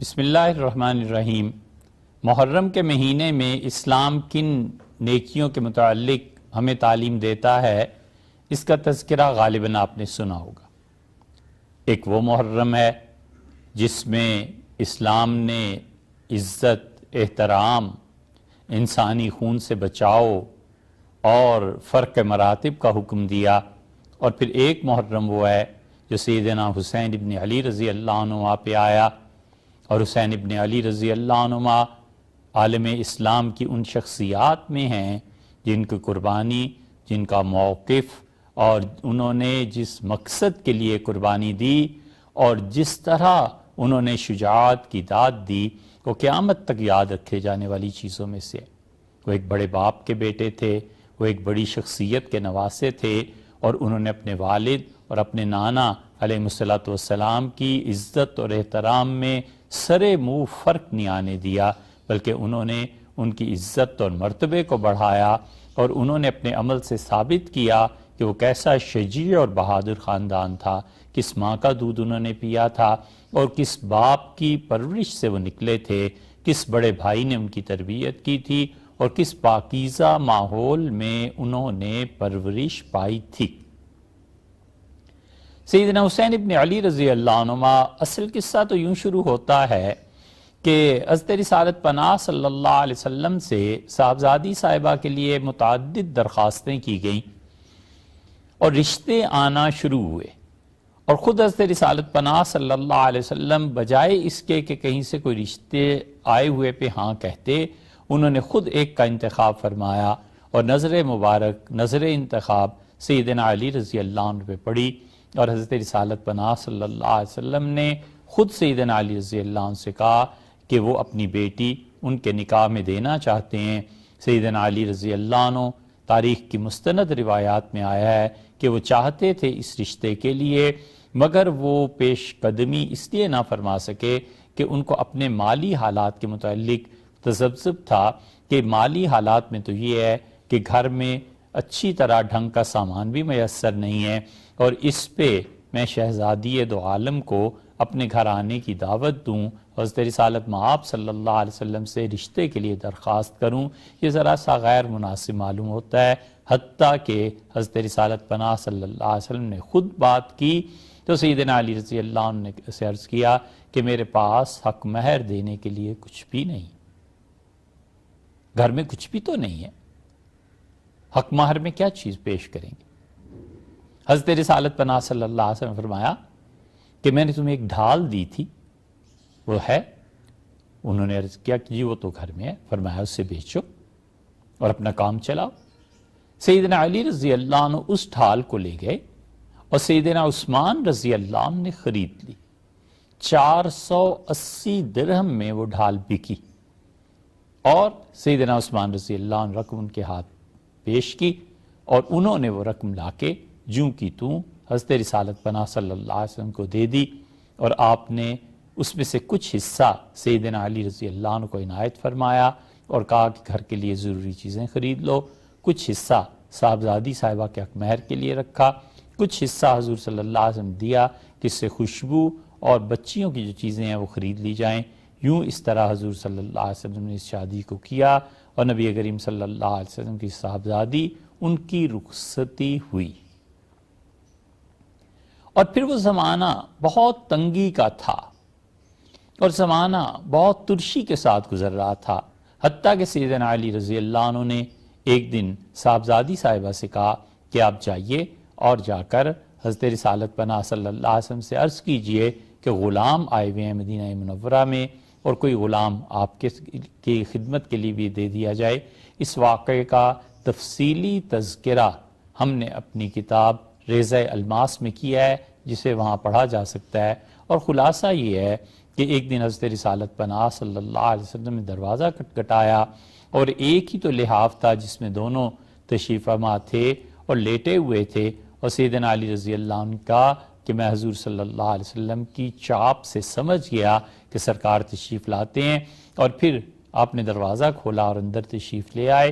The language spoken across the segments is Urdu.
بسم اللہ الرحمن الرحیم۔ محرم کے مہینے میں اسلام کن نیکیوں کے متعلق ہمیں تعلیم دیتا ہے، اس کا تذکرہ غالباً آپ نے سنا ہوگا۔ ایک وہ محرم ہے جس میں اسلام نے عزت، احترام، انسانی خون سے بچاؤ اور فرق مراتب کا حکم دیا، اور پھر ایک محرم وہ ہے جو سیدنا حسین ابن علی رضی اللہ عنہ پہ آیا، اور حسین ابن علی رضی اللہ عنہ عالم اسلام کی ان شخصیات میں ہیں جن کی قربانی، جن کا موقف اور انہوں نے جس مقصد کے لیے قربانی دی اور جس طرح انہوں نے شجاعت کی داد دی، وہ قیامت تک یاد رکھے جانے والی چیزوں میں سے۔ وہ ایک بڑے باپ کے بیٹے تھے، وہ ایک بڑی شخصیت کے نواسے تھے، اور انہوں نے اپنے والد اور اپنے نانا علیہ الصلوۃ والسلام کی عزت اور احترام میں سرے منہ فرق نہیں آنے دیا، بلکہ انہوں نے ان کی عزت اور مرتبے کو بڑھایا، اور انہوں نے اپنے عمل سے ثابت کیا کہ وہ کیسا شجیع اور بہادر خاندان تھا، کس ماں کا دودھ انہوں نے پیا تھا اور کس باپ کی پرورش سے وہ نکلے تھے، کس بڑے بھائی نے ان کی تربیت کی تھی اور کس پاکیزہ ماحول میں انہوں نے پرورش پائی تھی۔ سیدنا حسین ابن علی رضی اللہ عنہ، اصل قصہ تو یوں شروع ہوتا ہے کہ حضرت رسالت پناہ صلی اللہ علیہ وسلم سے صاحبزادی صاحبہ کے لیے متعدد درخواستیں کی گئیں اور رشتے آنا شروع ہوئے، اور خود حضرت رسالت پناہ صلی اللہ علیہ وسلم بجائے اس کے کہ کہیں سے کوئی رشتے آئے ہوئے پہ ہاں کہتے، انہوں نے خود ایک کا انتخاب فرمایا، اور نظر مبارک، نظر انتخاب سیدنا علی رضی اللہ عنہ پہ پڑی، اور حضرت رسالت پناہ صلی اللہ علیہ وسلم نے خود سیدنا علی رضی اللہ عنہ سے کہا کہ وہ اپنی بیٹی ان کے نکاح میں دینا چاہتے ہیں۔ سیدنا علی رضی اللہ عنہ، تاریخ کی مستند روایات میں آیا ہے کہ وہ چاہتے تھے اس رشتے کے لیے، مگر وہ پیش قدمی اس لیے نہ فرما سکے کہ ان کو اپنے مالی حالات کے متعلق تذبذب تھا کہ مالی حالات میں تو یہ ہے کہ گھر میں اچھی طرح ڈھنگ کا سامان بھی میسر نہیں ہے، اور اس پہ میں شہزادی دو عالم کو اپنے گھر آنے کی دعوت دوں، حضرت رسالت مآب صلی اللہ علیہ وسلم سے رشتے کے لیے درخواست کروں، یہ ذرا سا غیر مناسب معلوم ہوتا ہے، حتیٰ کہ حضرت رسالت پناہ صلی اللہ علیہ وسلم نے خود بات کی تو سیدنا علی رضی اللہ عنہ نے سے عرض کیا کہ میرے پاس حق مہر دینے کے لیے کچھ بھی نہیں، گھر میں کچھ بھی تو نہیں ہے، حق مہر میں کیا چیز پیش کریں گے؟ حضرت رسالت پناہ صلی اللہ علیہ وسلم نے فرمایا کہ میں نے تمہیں ایک ڈھال دی تھی، وہ ہے؟ انہوں نے عرض کیا کہ جی وہ تو گھر میں ہے۔ فرمایا اس سے بیچو اور اپنا کام چلاؤ۔ سیدنا علی رضی اللہ عنہ اس ڈھال کو لے گئے اور سیدنا عثمان رضی اللہ عنہ نے خرید لی، 480 درہم میں وہ ڈھال بکی، اور سیدنا عثمان رضی اللہ عنہ رقم ان کے ہاتھ پیش کی، اور انہوں نے وہ رقم لا کے جوں کی توں حضرت رسالت پناہ صلی اللہ علیہ وسلم کو دے دی، اور آپ نے اس میں سے کچھ حصہ سیدنا علی رضی اللہ عنہ کو عنایت فرمایا اور کہا کہ گھر کے لیے ضروری چیزیں خرید لو، کچھ حصہ صاحبزادی صاحبہ کے حق مہر کے لیے رکھا، کچھ حصہ حضور صلی اللہ علیہ وسلم دیا کہ اس سے خوشبو اور بچیوں کی جو چیزیں ہیں وہ خرید لی جائیں۔ یوں اس طرح حضور صلی اللہ علیہ وسلم نے اس شادی کو کیا، اور نبی کریم صلی اللہ علیہ وسلم کی صاحبزادی ان کی رخصتی ہوئی۔ اور پھر وہ زمانہ بہت تنگی کا تھا اور زمانہ بہت ترشی کے ساتھ گزر رہا تھا، حتیٰ کہ سیدنا علی رضی اللہ عنہ نے ایک دن صاحبزادی صاحبہ سے کہا کہ آپ جائیے اور جا کر حضرت رسالت پناہ صلی اللہ علیہ وسلم سے عرض کیجئے کہ غلام آئے ہوئے ہیں مدینہ منورہ میں، اور کوئی غلام آپ کی خدمت کے لیے بھی دے دیا جائے۔ اس واقعے کا تفصیلی تذکرہ ہم نے اپنی کتاب ریضہ الماس میں کیا ہے، جسے وہاں پڑھا جا سکتا ہے، اور خلاصہ یہ ہے کہ ایک دن حضرت رسالت پناہ صلی اللہ علیہ وسلم نے دروازہ کھٹکھٹایا، اور ایک ہی تو لحاف تھا جس میں دونوں تشریف فرما تھے اور لیٹے ہوئے تھے، اور سیدنا علی رضی اللہ عنہ کا کہ میں حضور صلی اللہ علیہ وسلم کی چاپ سے سمجھ گیا کہ سرکار تشریف لاتے ہیں، اور پھر آپ نے دروازہ کھولا اور اندر تشریف لے آئے،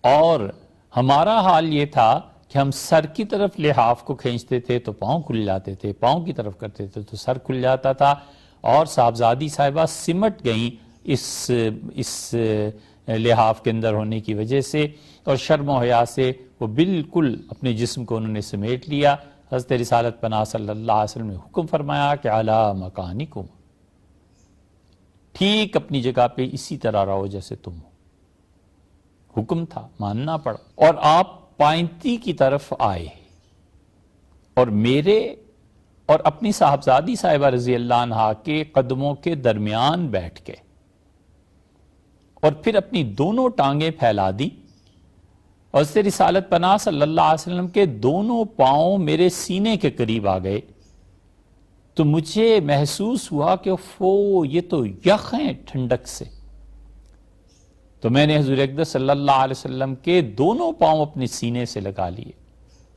اور ہمارا حال یہ تھا کہ ہم سر کی طرف لحاف کو کھینچتے تھے تو پاؤں کھل جاتے تھے، پاؤں کی طرف کرتے تھے تو سر کھل جاتا تھا، اور صاحبزادی صاحبہ سمٹ گئیں اس لحاف کے اندر ہونے کی وجہ سے، اور شرم و حیا سے وہ بالکل اپنے جسم کو انہوں نے سمیٹ لیا۔ حضرت رسالت پناہ صلی اللہ علیہ وسلم نے حکم فرمایا کہ علی مکانکم، ٹھیک اپنی جگہ پہ اسی طرح رہو جیسے تم ہو۔ حکم تھا، ماننا پڑا، اور آپ پائنتی کی طرف آئے اور میرے اور اپنی صاحبزادی صاحبہ رضی اللہ عنہا کے قدموں کے درمیان بیٹھ گئے، اور پھر اپنی دونوں ٹانگیں پھیلا دی، اور اس سے رسالت پناہ صلی اللہ علیہ وسلم کے دونوں پاؤں میرے سینے کے قریب آ گئے، تو مجھے محسوس ہوا کہ یہ تو یخ ہیں ٹھنڈک سے۔ تو میں نے حضور اقدس صلی اللہ علیہ وسلم کے دونوں پاؤں اپنے سینے سے لگا لیے،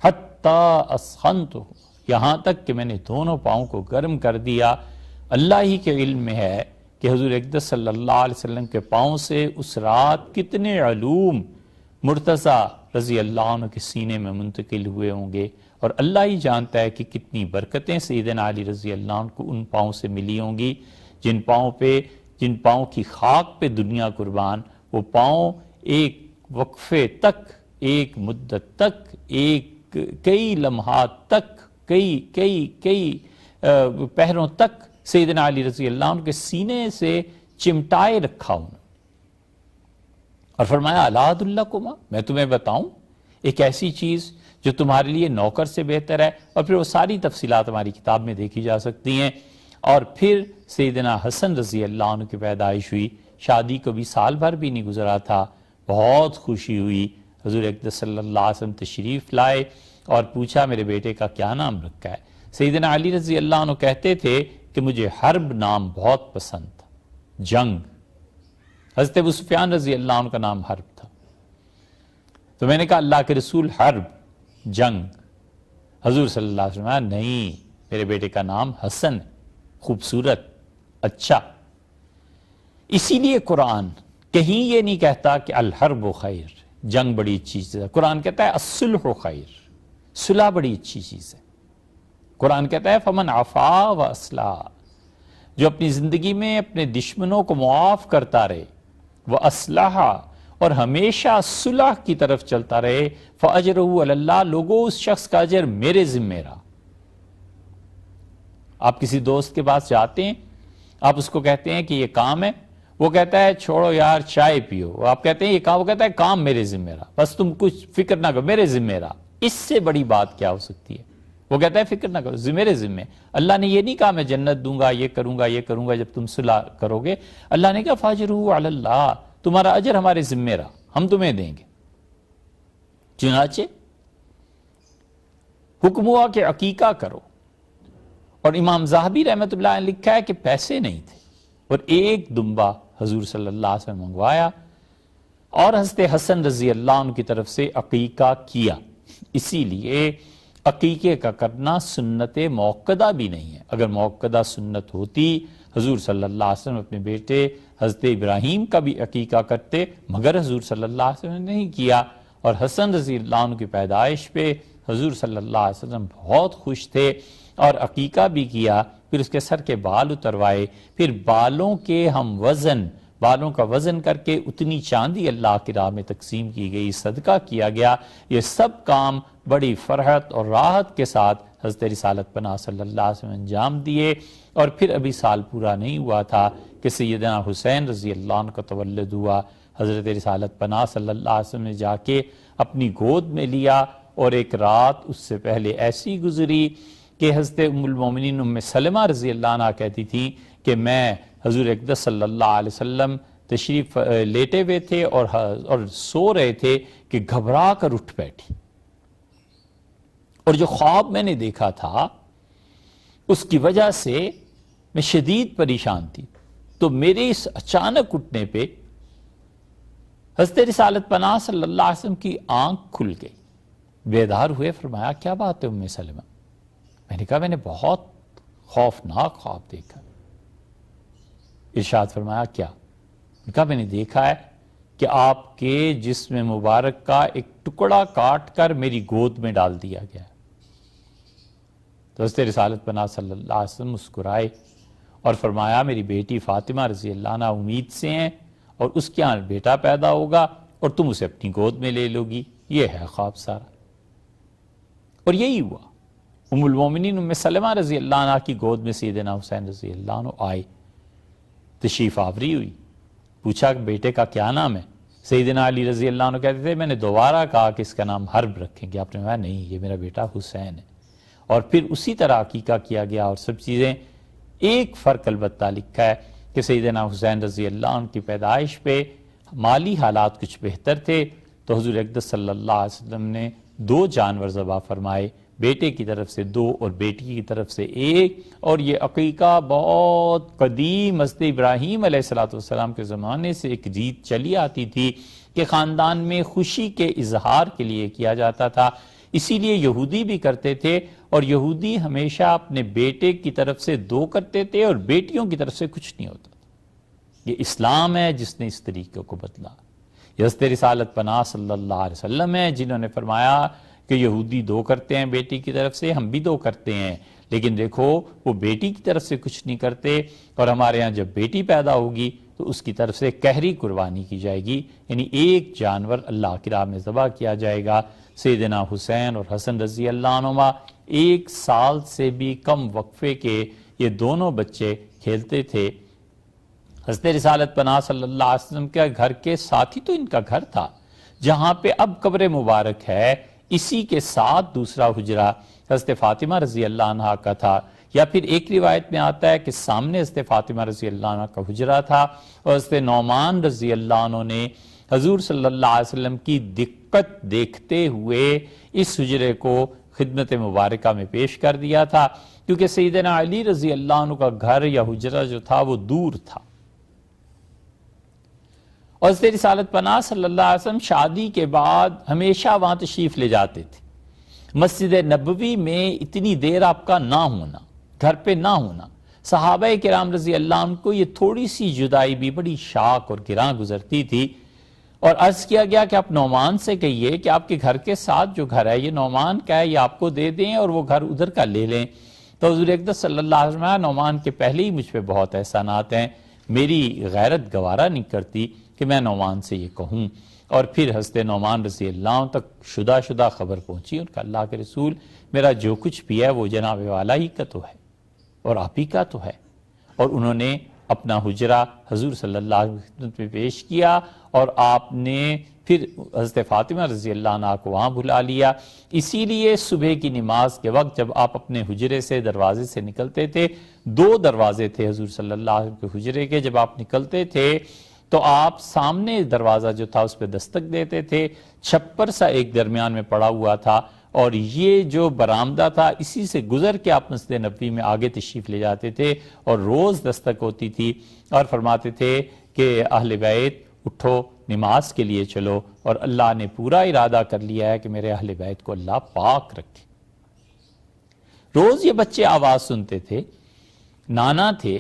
حتیٰ اسخنتہ، یہاں تک کہ میں نے دونوں پاؤں کو گرم کر دیا۔ اللہ ہی کے علم میں ہے کہ حضور اقدس صلی اللہ علیہ وسلم کے پاؤں سے اس رات کتنے علوم مرتضیٰ رضی اللہ عنہ کے سینے میں منتقل ہوئے ہوں گے، اور اللہ ہی جانتا ہے کہ کتنی برکتیں سیدنا علی رضی اللہ عنہ کو ان پاؤں سے ملی ہوں گی، جن پاؤں کی خاک پہ دنیا قربان، وہ پاؤں ایک وقفے تک، ایک مدت تک، کئی لمحات تک، کئی پہروں تک سیدنا علی رضی اللہ عنہ کے سینے سے چمٹائے رکھا ہوں، اور فرمایا الا ادلکما، میں تمہیں بتاؤں ایک ایسی چیز جو تمہارے لیے نوکر سے بہتر ہے، اور پھر وہ ساری تفصیلات ہماری کتاب میں دیکھی جا سکتی ہیں۔ اور پھر سیدنا حسن رضی اللہ عنہ کی پیدائش ہوئی، شادی کو بھی سال بھر بھی نہیں گزرا تھا، بہت خوشی ہوئی، حضور اقدس صلی اللہ علیہ وسلم تشریف لائے اور پوچھا میرے بیٹے کا کیا نام رکھا ہے؟ سیدنا علی رضی اللہ عنہ کہتے تھے کہ مجھے حرب نام بہت پسند تھا، جنگ۔ حضرت ابو سفیان رضی اللہ عنہ کا نام حرب تھا، تو میں نے کہا اللہ کے رسول حرب، جنگ۔ حضور صلی اللہ علیہ وسلم نہیں، میرے بیٹے کا نام حسن، خوبصورت، اچھا۔ اسی لیے قرآن کہیں یہ نہیں کہتا کہ الحرب خیر، جنگ بڑی اچھی چیز ہے، قرآن کہتا ہے الصلح خیر، صلح بڑی اچھی چیز ہے۔ قرآن کہتا ہے فمن عفا و اصلح، جو اپنی زندگی میں اپنے دشمنوں کو معاف کرتا رہے، وہ اصلح، اور ہمیشہ صلح کی طرف چلتا رہے، فاجرہ علی اللہ، لوگوں اس شخص کا اجر میرے ذمہ رہا۔ آپ کسی دوست کے پاس جاتے ہیں، آپ اس کو کہتے ہیں کہ یہ کام ہے، وہ کہتا ہے چھوڑو یار چائے پیو، آپ کہتے ہیں یہ کام، وہ کہتا ہے کام میرے ذمہ رہا، بس تم کچھ فکر نہ کرو، میرے ذمہ رہا۔ اس سے بڑی بات کیا ہو سکتی ہے؟ وہ کہتا ہے فکر نہ کرو، میرے ذمہ۔ اللہ نے یہ نہیں کہا میں جنت دوں گا، یہ کروں گا جب تم صلح کرو گے۔ اللہ نے کہا فاجروا علی اللہ، تمہارا اجر ہمارے ذمہ رہا، ہم تمہیں دیں گے۔ چنانچہ حکم ہوا کہ عقیقہ کرو، اور امام ذہبی رحمۃ اللہ نے لکھا ہے کہ پیسے نہیں تھے، اور ایک دمبا حضور صلی اللہ علیہ وسلم منگوایا، اور حضرت حسن رضی اللہ عنہ کی طرف سے عقیقہ کیا۔ اسی لیے عقیقے کا کرنا سنت موقدہ بھی نہیں ہے، اگر موقدہ سنت ہوتی حضور صلی اللہ علیہ وسلم اپنے بیٹے حضرت ابراہیم کا بھی عقیقہ کرتے، مگر حضور صلی اللہ علیہ وسلم نے نہیں کیا۔ اور حسن رضی اللہ عنہ کی پیدائش پہ حضور صلی اللہ علیہ وسلم بہت خوش تھے، اور عقیقہ بھی کیا، پھر اس کے سر کے بال اتروائے، پھر بالوں کے ہم وزن، بالوں کا وزن کر کے اتنی چاندی اللہ کی راہ میں تقسیم کی گئی، صدقہ کیا گیا۔ یہ سب کام بڑی فرحت اور راحت کے ساتھ حضرت رسالت پناہ صلی اللہ علیہ وسلم انجام دیے، اور پھر ابھی سال پورا نہیں ہوا تھا کہ سیدنا حسین رضی اللہ عنہ کا تولد ہوا۔ حضرت رسالت پناہ صلی اللہ علیہ وسلم نے جا کے اپنی گود میں لیا، اور ایک رات اس سے پہلے ایسی گزری کہ حضرت ام المومنین ام سلمہ رضی اللہ عنہ کہتی تھی کہ میں حضور اقدس صلی اللہ علیہ وسلم تشریف لیٹے ہوئے تھے اور سو رہے تھے کہ گھبرا کر اٹھ بیٹھی، اور جو خواب میں نے دیکھا تھا اس کی وجہ سے میں شدید پریشان تھی۔ تو میرے اس اچانک اٹھنے پہ حضرت رسالت پناہ صلی اللہ علیہ وسلم کی آنکھ کھل گئی، بیدار ہوئے، فرمایا کیا بات ہے ام سلمہ؟ میں نے کہا میں نے بہت خوفناک خواب دیکھا۔ ارشاد فرمایا کیا؟ میں نے کہا میں نے دیکھا ہے کہ آپ کے جسم مبارک کا ایک ٹکڑا کاٹ کر میری گود میں ڈال دیا گیا۔ تو حضرت رسالت پناہ صلی اللہ علیہ وسلم مسکرائے اور فرمایا میری بیٹی فاطمہ رضی اللہ عنہ امید سے ہیں اور اس کے یہاں بیٹا پیدا ہوگا اور تم اسے اپنی گود میں لے لو گی، یہ ہے خواب سارا۔ اور یہی ہوا، ام المومنین ام سلمہ رضی اللہ عنہ کی گود میں سیدنا حسین رضی اللہ عنہ آئے، تشریف آوری ہوئی، پوچھا کہ بیٹے کا کیا نام ہے؟ سیدنا علی رضی اللہ عنہ کہتے تھے میں نے دوبارہ کہا کہ اس کا نام حرب رکھیں گے، آپ نے کہا نہیں یہ میرا بیٹا حسین ہے، اور پھر اسی طرح عقیقہ کیا گیا اور سب چیزیں۔ ایک فرق البتہ لکھا ہے کہ سیدنا حسین رضی اللہ عنہ کی پیدائش پہ مالی حالات کچھ بہتر تھے تو حضور اقدس صلی اللہ علیہ وسلم نے 2 جانور ذبح فرمائے، بیٹے کی طرف سے 2 اور بیٹی کی طرف سے 1، اور یہ عقیقہ بہت قدیم حضرت ابراہیم علیہ السلام کے زمانے سے ایک ریت چلی آتی تھی کہ خاندان میں خوشی کے اظہار کے لیے کیا جاتا تھا، اسی لیے یہودی بھی کرتے تھے، اور یہودی ہمیشہ اپنے بیٹے کی طرف سے 2 کرتے تھے اور بیٹیوں کی طرف سے کچھ نہیں ہوتا تھا۔ یہ اسلام ہے جس نے اس طریقے کو بدلا، یہ حضرت رسالت پناہ صلی اللہ علیہ وسلم ہے جنہوں نے فرمایا کہ یہودی 2 کرتے ہیں بیٹی کی طرف سے، ہم بھی 2 کرتے ہیں، لیکن دیکھو وہ بیٹی کی طرف سے کچھ نہیں کرتے، اور ہمارے ہاں جب بیٹی پیدا ہوگی تو اس کی طرف سے قہری قربانی کی جائے گی، یعنی 1 جانور اللہ کی راہ میں ذبح کیا جائے گا۔ سیدنا حسین اور حسن رضی اللہ عنہما 1 سال سے بھی کم وقفے کے یہ دونوں بچے کھیلتے تھے۔ حضرت رسالت پناہ صلی اللہ علیہ وسلم کے گھر کے ساتھ ہی تو ان کا گھر تھا، جہاں پہ اب قبر مبارک ہے، اسی کے ساتھ دوسرا حجرہ حضرت فاطمہ رضی اللہ عنہ کا تھا، یا پھر ایک روایت میں آتا ہے کہ سامنے حضرت فاطمہ رضی اللہ عنہ کا حجرہ تھا، اور حضرت نعمان رضی اللہ عنہ نے حضور صلی اللہ علیہ وسلم کی دقت دیکھتے ہوئے اس حجرے کو خدمت مبارکہ میں پیش کر دیا تھا، کیونکہ سیدنا علی رضی اللہ عنہ کا گھر یا حجرہ جو تھا وہ دور تھا۔ اور حضرت رسالت پناہ صلی اللہ علیہ وسلم شادی کے بعد ہمیشہ وہاں تشریف لے جاتے تھے۔ مسجد نبوی میں اتنی دیر آپ کا نہ ہونا، گھر پہ نہ ہونا، صحابہ کرام رضی اللہ عنہ کو یہ تھوڑی سی جدائی بھی بڑی شاق اور گراں گزرتی تھی، اور عرض کیا گیا کہ آپ نعمان سے کہیے کہ آپ کے گھر کے ساتھ جو گھر ہے یہ نعمان کا ہے، یہ آپ کو دے دیں اور وہ گھر ادھر کا لے لیں۔ تو حضور اقدس صلی اللہ علیہ وسلم نعمان کے پہلے ہی مجھ پہ بہت احسانات ہیں، میری غیرت گوارا نہیں کرتی کہ میں نعمان سے یہ کہوں۔ اور پھر حضرت نعمان رضی اللہ عنہ تک شدہ خبر پہنچی، ان کا اللہ کے رسول میرا جو کچھ بھی ہے وہ جناب والا ہی کا تو ہے اور آپ ہی کا تو ہے، اور انہوں نے اپنا حجرہ حضور صلی اللہ علیہ وسلم میں پیش کیا، اور آپ نے پھر حضرت فاطمہ رضی اللہ عنہ کو وہاں بلا لیا۔ اسی لیے صبح کی نماز کے وقت جب آپ اپنے حجرے سے دروازے سے نکلتے تھے، 2 دروازے تھے حضور صلی اللہ علیہ وسلم کے حجرے کے، جب آپ نکلتے تھے تو آپ سامنے دروازہ جو تھا اس پہ دستک دیتے تھے، چھپر سا ایک درمیان میں پڑا ہوا تھا، اور یہ جو برآمدہ تھا اسی سے گزر کے آپ مسجد نبوی میں آگے تشریف لے جاتے تھے، اور روز دستک ہوتی تھی اور فرماتے تھے کہ اہل بیت اٹھو نماز کے لیے چلو، اور اللہ نے پورا ارادہ کر لیا ہے کہ میرے اہل بیت کو اللہ پاک رکھے۔ روز یہ بچے آواز سنتے تھے، نانا تھے،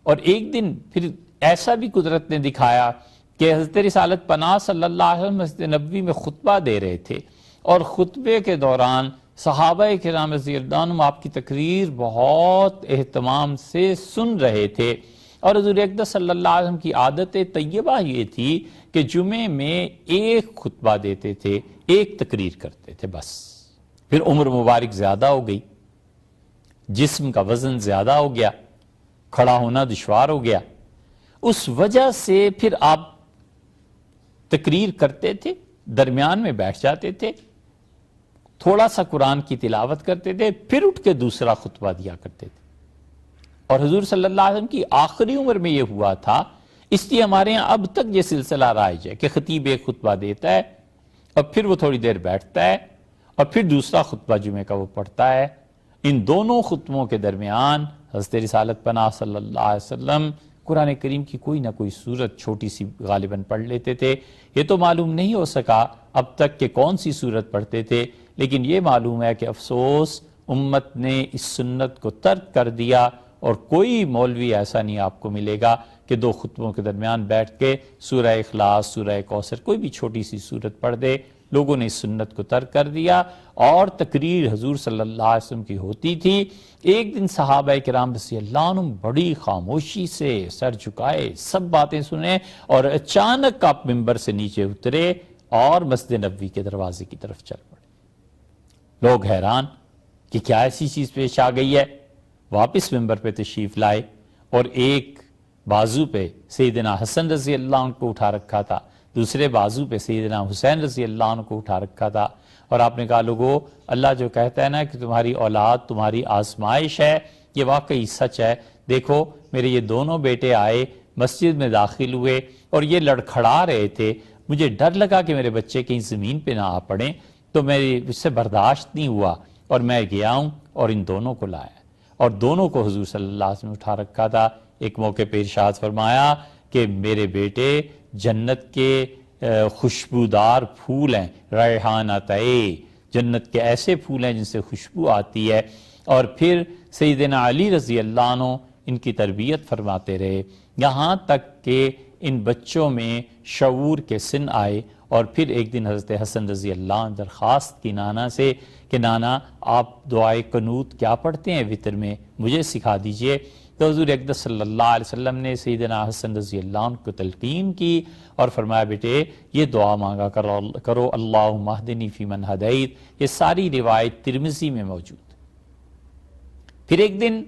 اور ایک دن پھر ایسا بھی قدرت نے دکھایا کہ حضرت رسالت پناہ صلی اللہ علیہ وسلم مسجد نبوی میں خطبہ دے رہے تھے، اور خطبے کے دوران صحابہ کرام رضی اللہ عنہم آپ کی تقریر بہت اہتمام سے سن رہے تھے، اور حضور اقدس صلی اللہ علیہ وسلم کی عادت طیبہ یہ تھی کہ جمعے میں 1 خطبہ دیتے تھے، 1 تقریر کرتے تھے بس۔ پھر عمر مبارک زیادہ ہو گئی، جسم کا وزن زیادہ ہو گیا، کھڑا ہونا دشوار ہو گیا، اس وجہ سے پھر آپ تقریر کرتے تھے، درمیان میں بیٹھ جاتے تھے، تھوڑا سا قرآن کی تلاوت کرتے تھے، پھر اٹھ کے دوسرا خطبہ دیا کرتے تھے۔ اور حضور صلی اللہ علیہ وسلم کی آخری عمر میں یہ ہوا تھا، اس لیے ہمارے ہاں اب تک یہ سلسلہ رائج ہے کہ خطیب 1 خطبہ دیتا ہے اور پھر وہ تھوڑی دیر بیٹھتا ہے اور پھر دوسرا خطبہ جمعے کا وہ پڑھتا ہے۔ ان دونوں خطبوں کے درمیان حضرت رسالت پناہ صلی اللہ علیہ وسلم قرآن کریم کی کوئی نہ کوئی سورت چھوٹی سی غالباً پڑھ لیتے تھے۔ یہ تو معلوم نہیں ہو سکا اب تک کہ کون سی سورت پڑھتے تھے، لیکن یہ معلوم ہے کہ افسوس امت نے اس سنت کو ترک کر دیا، اور کوئی مولوی ایسا نہیں آپ کو ملے گا کہ 2 خطبوں کے درمیان بیٹھ کے سورہ اخلاص، سورہ کوثر، کوئی بھی چھوٹی سی سورت پڑھ دے۔ لوگوں نے اس سنت کو ترک کر دیا اور تقریر حضور صلی اللہ علیہ وسلم کی ہوتی تھی۔ ایک دن صحابہ کرام رضی اللہ عنہم بڑی خاموشی سے سر جھکائے، سب باتیں سنے، اور اچانک آپ ممبر سے نیچے اترے اور مسجد نبوی کے دروازے کی طرف چل پڑے۔ لوگ حیران کہ کیا ایسی چیز پیش آ گئی ہے، واپس ممبر پہ تشریف لائے اور ایک بازو پہ سیدنا حسن رضی اللہ عنہ کو اٹھا رکھا تھا، دوسرے بازو پہ سیدنا حسین رضی اللہ عنہ کو اٹھا رکھا تھا، اور آپ نے کہا لوگو، اللہ جو کہتا ہے نا کہ تمہاری اولاد تمہاری آزمائش ہے، یہ واقعی سچ ہے۔ دیکھو میرے یہ دونوں بیٹے آئے، مسجد میں داخل ہوئے اور یہ لڑکھڑا رہے تھے، مجھے ڈر لگا کہ میرے بچے کہیں زمین پہ نہ آ پڑیں، تو میری اس سے برداشت نہیں ہوا اور میں گیا ہوں اور ان دونوں کو لایا، اور دونوں کو حضور صلی اللہ علیہ وسلم نے اٹھا رکھا تھا۔ ایک موقع پہ ارشاد فرمایا کہ میرے بیٹے جنت کے خوشبودار پھول ہیں، ریحانتئے، جنت کے ایسے پھول ہیں جن سے خوشبو آتی ہے۔ اور پھر سیدنا علی رضی اللہ عنہ ان کی تربیت فرماتے رہے، یہاں تک کہ ان بچوں میں شعور کے سن آئے، اور پھر ایک دن حضرت حسن رضی اللہ عنہ درخواست کی نانا سے کہ نانا آپ دعائے قنوت کیا پڑھتے ہیں وتر میں، مجھے سکھا دیجئے۔ تو حضور اقدس صلی اللہ علیہ وسلم نے سیدنا حسن رضی اللہ عنہ کو تلقین کی اور فرمایا بیٹے یہ دعا مانگا کرو، اللہم اہدنی فی من ہدیت۔ یہ ساری روایت ترمذی میں موجود۔ پھر ایک دن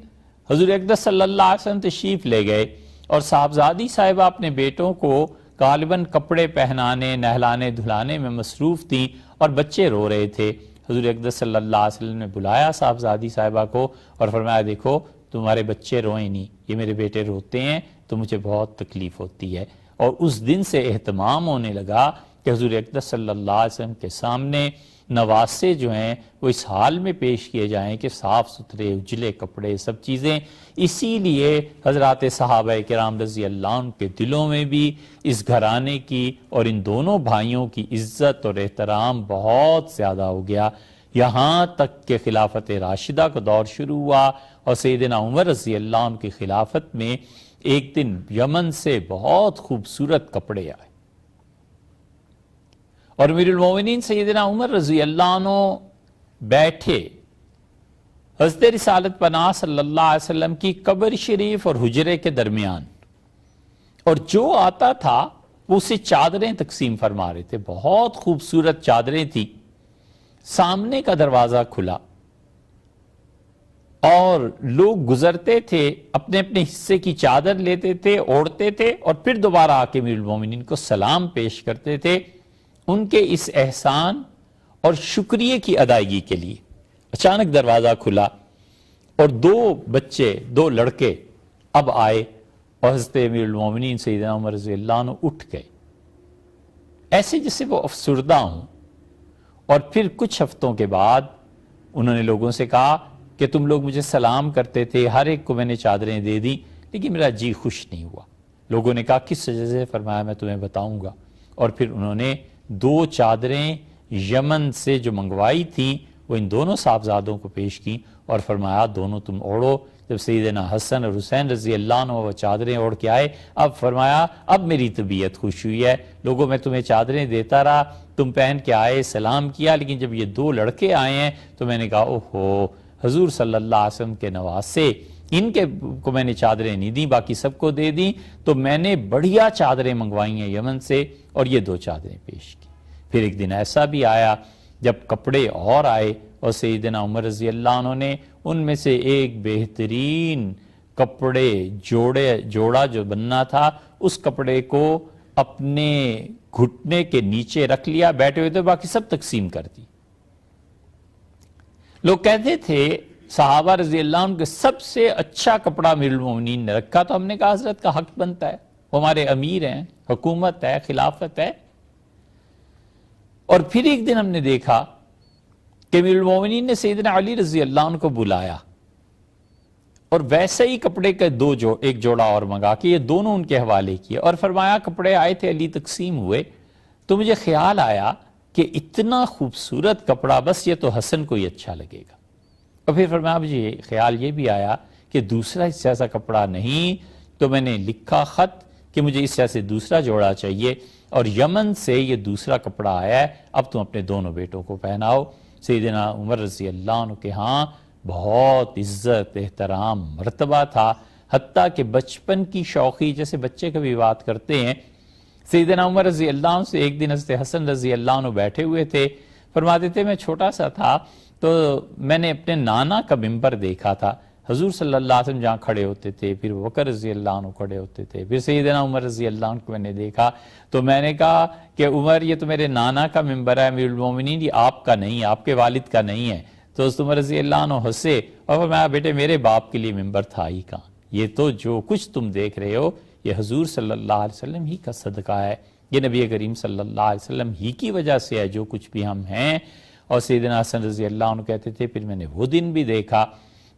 حضور اقدس صلی اللہ علیہ وسلم تشریف لے گئے اور صاحبزادی صاحبہ اپنے بیٹوں کو غالباً کپڑے پہنانے، نہلانے دھلانے میں مصروف تھیں، اور بچے رو رہے تھے۔ حضور اقدس صلی اللہ علیہ وسلم نے بلایا صاحبزادی صاحبہ کو اور فرمایا دیکھو تمہارے بچے روئیں نہیں، یہ میرے بیٹے روتے ہیں تو مجھے بہت تکلیف ہوتی ہے۔ اور اس دن سے اہتمام ہونے لگا کہ حضور اقدس صلی اللہ علیہ وسلم کے سامنے نواسے جو ہیں وہ اس حال میں پیش کیے جائیں کہ صاف ستھرے اجلے کپڑے سب چیزیں۔ اسی لیے حضرات صحابہ کرام رضی اللہ عنہ کے دلوں میں بھی اس گھرانے کی اور ان دونوں بھائیوں کی عزت اور احترام بہت زیادہ ہو گیا، یہاں تک کہ خلافت راشدہ کا دور شروع ہوا، اور سیدنا عمر رضی اللہ عنہ کی خلافت میں ایک دن یمن سے بہت خوبصورت کپڑے آئے، اور امیر المومنین سیدنا عمر رضی اللہ عنہ بیٹھے حضرت رسالت پناہ صلی اللہ علیہ وسلم کی قبر شریف اور حجرے کے درمیان، اور جو آتا تھا وہ اسے چادریں تقسیم فرما رہے تھے، بہت خوبصورت چادریں تھیں۔ سامنے کا دروازہ کھلا اور لوگ گزرتے تھے، اپنے اپنے حصے کی چادر لیتے تھے، اوڑھتے تھے، اور پھر دوبارہ آ کے امیر المومنین کو سلام پیش کرتے تھے۔ ان کے اس احسان اور شکریہ کی ادائیگی کے لیے اچانک دروازہ کھلا اور 2 بچے، 2 لڑکے اب آئے، اور حضرت امیر المومنین سیدنا عمر رضی اللہ عنہ اٹھ گئے ایسے جیسے وہ افسردہ ہوں، اور پھر کچھ ہفتوں کے بعد انہوں نے لوگوں سے کہا کہ تم لوگ مجھے سلام کرتے تھے، ہر ایک کو میں نے چادریں دے دی، لیکن میرا جی خوش نہیں ہوا۔ لوگوں نے کہا کس وجہ سے؟ فرمایا میں تمہیں بتاؤں گا، اور پھر انہوں نے 2 چادریں یمن سے جو منگوائی تھیں وہ ان دونوں صاحبزادوں کو پیش کی اور فرمایا دونوں تم اوڑھو۔ جب سیدنا حسن اور حسین رضی اللہ عنہ وہ چادریں اوڑھ کے آئے، اب فرمایا اب میری طبیعت خوش ہوئی ہے، لوگوں میں تمہیں چادریں دیتا رہا، تم پہن کے آئے، سلام کیا، لیکن جب یہ 2 لڑکے آئے ہیں تو میں نے کہا اوہو، حضور صلی اللہ علیہ وسلم کے نواسے، ان کے کو میں نے چادریں نہیں دیں، باقی سب کو دے دیں، تو میں نے بڑھیا چادریں منگوائی ہیں یمن سے، اور یہ 2 چادریں پیش کی۔ پھر ایک دن ایسا بھی آیا جب کپڑے اور آئے، اور سیدنا عمر رضی اللہ عنہ نے ان میں سے ایک بہترین کپڑے جوڑا جو بننا تھا، اس کپڑے کو اپنے گھٹنے کے نیچے رکھ لیا، بیٹھے ہوئے تھے، باقی سب تقسیم کر دی۔ لوگ کہتے تھے صحابہ رضی اللہ عنہ کے سب سے اچھا کپڑا امیر المومنین نے رکھا، تو ہم نے کہا حضرت کا حق بنتا ہے، وہ ہمارے امیر ہیں، حکومت ہے، خلافت ہے۔ اور پھر ایک دن ہم نے دیکھا کہ امیر المومنین نے سیدنا علی رضی اللہ عنہ کو بلایا، اور ویسے ہی کپڑے کے ایک جوڑا اور منگا کے یہ دونوں ان کے حوالے کیے، اور فرمایا کپڑے آئے تھے، علی تقسیم ہوئے، تو مجھے خیال آیا کہ اتنا خوبصورت کپڑا بس یہ تو حسن کو ہی اچھا لگے گا۔ اور پھر فرمایا مجھے خیال یہ بھی آیا کہ دوسرا اس جیسا کپڑا نہیں تو میں نے لکھا خط کہ مجھے اس طرح سے دوسرا جوڑا چاہیے، اور یمن سے یہ دوسرا کپڑا آیا ہے، اب تم اپنے دونوں بیٹوں کو پہناؤ۔ سیدنا عمر رضی اللہ عنہ کے ہاں بہت عزت، احترام، مرتبہ تھا، حتیٰ کہ بچپن کی شوخی، جیسے بچے کبھی بات کرتے ہیں۔ سیدنا عمر رضی اللہ عنہ سے ایک دن حضرت حسن رضی اللہ عنہ بیٹھے ہوئے تھے، فرماتے تھے میں چھوٹا سا تھا تو میں نے اپنے نانا کا ممبر دیکھا تھا، حضور صلی اللہ علیہ وسلم جہاں کھڑے ہوتے تھے، پھر بکر رضی اللہ عنہ کھڑے ہوتے تھے، پھر سیدنا عمر رضی اللہ عنہ کو میں نے دیکھا، تو میں نے کہا کہ عمر یہ تو میرے نانا کا ممبر ہے امیر المومنین، یہ آپ کا نہیں ہے، آپ کے والد کا نہیں ہے۔ تو حضرت عمر رضی اللہ عنہ ہنسے اور فرمایا بیٹے میرے باپ کے لیے ممبر تھا ہی کہاں، یہ تو جو کچھ تم دیکھ رہے ہو یہ حضور صلی اللہ علیہ وسلم ہی کا صدقہ ہے، یہ نبی کریم صلی اللہ علیہ وسلم ہی کی وجہ سے ہے جو کچھ بھی ہم ہیں۔ اور سیدنا حسن رضی اللہ عنہ کہتے تھے پھر میں نے وہ دن بھی دیکھا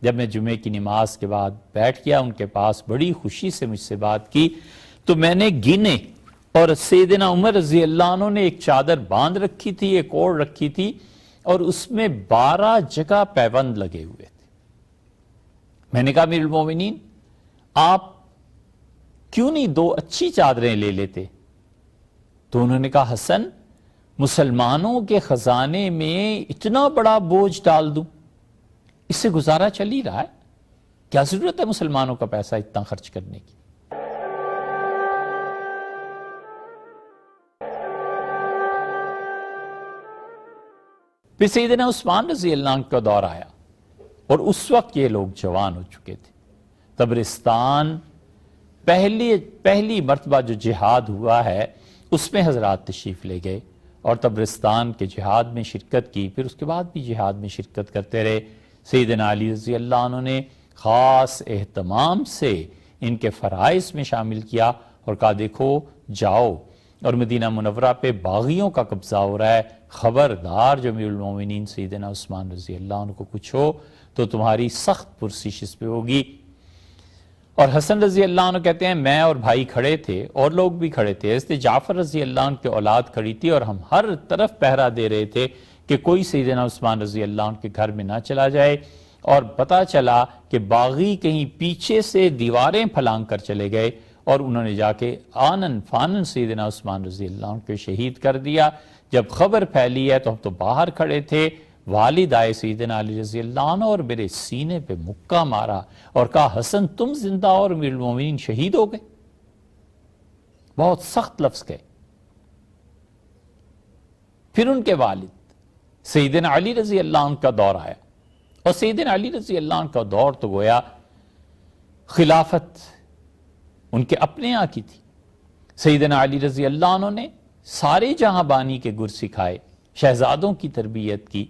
جب میں جمعے کی نماز کے بعد بیٹھ گیا ان کے پاس، بڑی خوشی سے مجھ سے بات کی، تو میں نے گنے اور سیدنا عمر رضی اللہ عنہ نے ایک چادر باندھ رکھی تھی، ایک اوڑھ رکھی تھی، اور اس میں 12 جگہ پیوند لگے ہوئے تھے۔ میں نے کہا امیر المومنین آپ کیوں نہیں 2 اچھی چادریں لے لیتے؟ تو انہوں نے کہا حسن مسلمانوں کے خزانے میں اتنا بڑا بوجھ ڈال دوں، اس سے گزارا چل ہی رہا ہے، کیا ضرورت ہے مسلمانوں کا پیسہ اتنا خرچ کرنے کی؟ پھر سیدنا عثمان رضی اللہ عنہ کا دور آیا اور اس وقت یہ لوگ جوان ہو چکے تھے۔ طبرستان پہلی مرتبہ جو جہاد ہوا ہے اس میں حضرات تشریف لے گئے اور طبرستان کے جہاد میں شرکت کی، پھر اس کے بعد بھی جہاد میں شرکت کرتے رہے۔ سیدنا علی رضی اللہ عنہ نے خاص اہتمام سے ان کے فرائض میں شامل کیا اور کہا دیکھو جاؤ، اور مدینہ منورہ پہ باغیوں کا قبضہ ہو رہا ہے، خبردار جو امیر المومنین سیدنا عثمان رضی اللہ عنہ کو کچھ ہو تو تمہاری سخت پرسش اس پہ ہوگی۔ اور حسن رضی اللہ عنہ کہتے ہیں میں اور بھائی کھڑے تھے اور لوگ بھی کھڑے تھے، حضرت جعفر رضی اللہ عنہ کے اولاد کھڑی تھی اور ہم ہر طرف پہرا دے رہے تھے کہ کوئی سیدنا عثمان رضی اللہ عنہ کے گھر میں نہ چلا جائے، اور پتہ چلا کہ باغی کہیں پیچھے سے دیواریں پھلانگ کر چلے گئے اور انہوں نے جا کے آنن فانن سیدنا عثمان رضی اللہ عنہ کو شہید کر دیا۔ جب خبر پھیلی ہے تو ہم تو باہر کھڑے تھے، والد آئے سیدنا علی رضی اللہ عنہ اور میرے سینے پہ مکہ مارا اور کہا حسن تم زندہ اور امیر المومنین شہید ہو گئے، بہت سخت لفظ کہے۔ پھر ان کے والد سیدنا علی رضی اللہ عنہ کا دور آیا، اور سیدنا علی رضی اللہ عنہ کا دور تو گویا خلافت ان کے اپنے ہاں کی تھی۔ سیدنا علی رضی اللہ عنہ نے سارے جہاں بانی کے گر سکھائے، شہزادوں کی تربیت کی،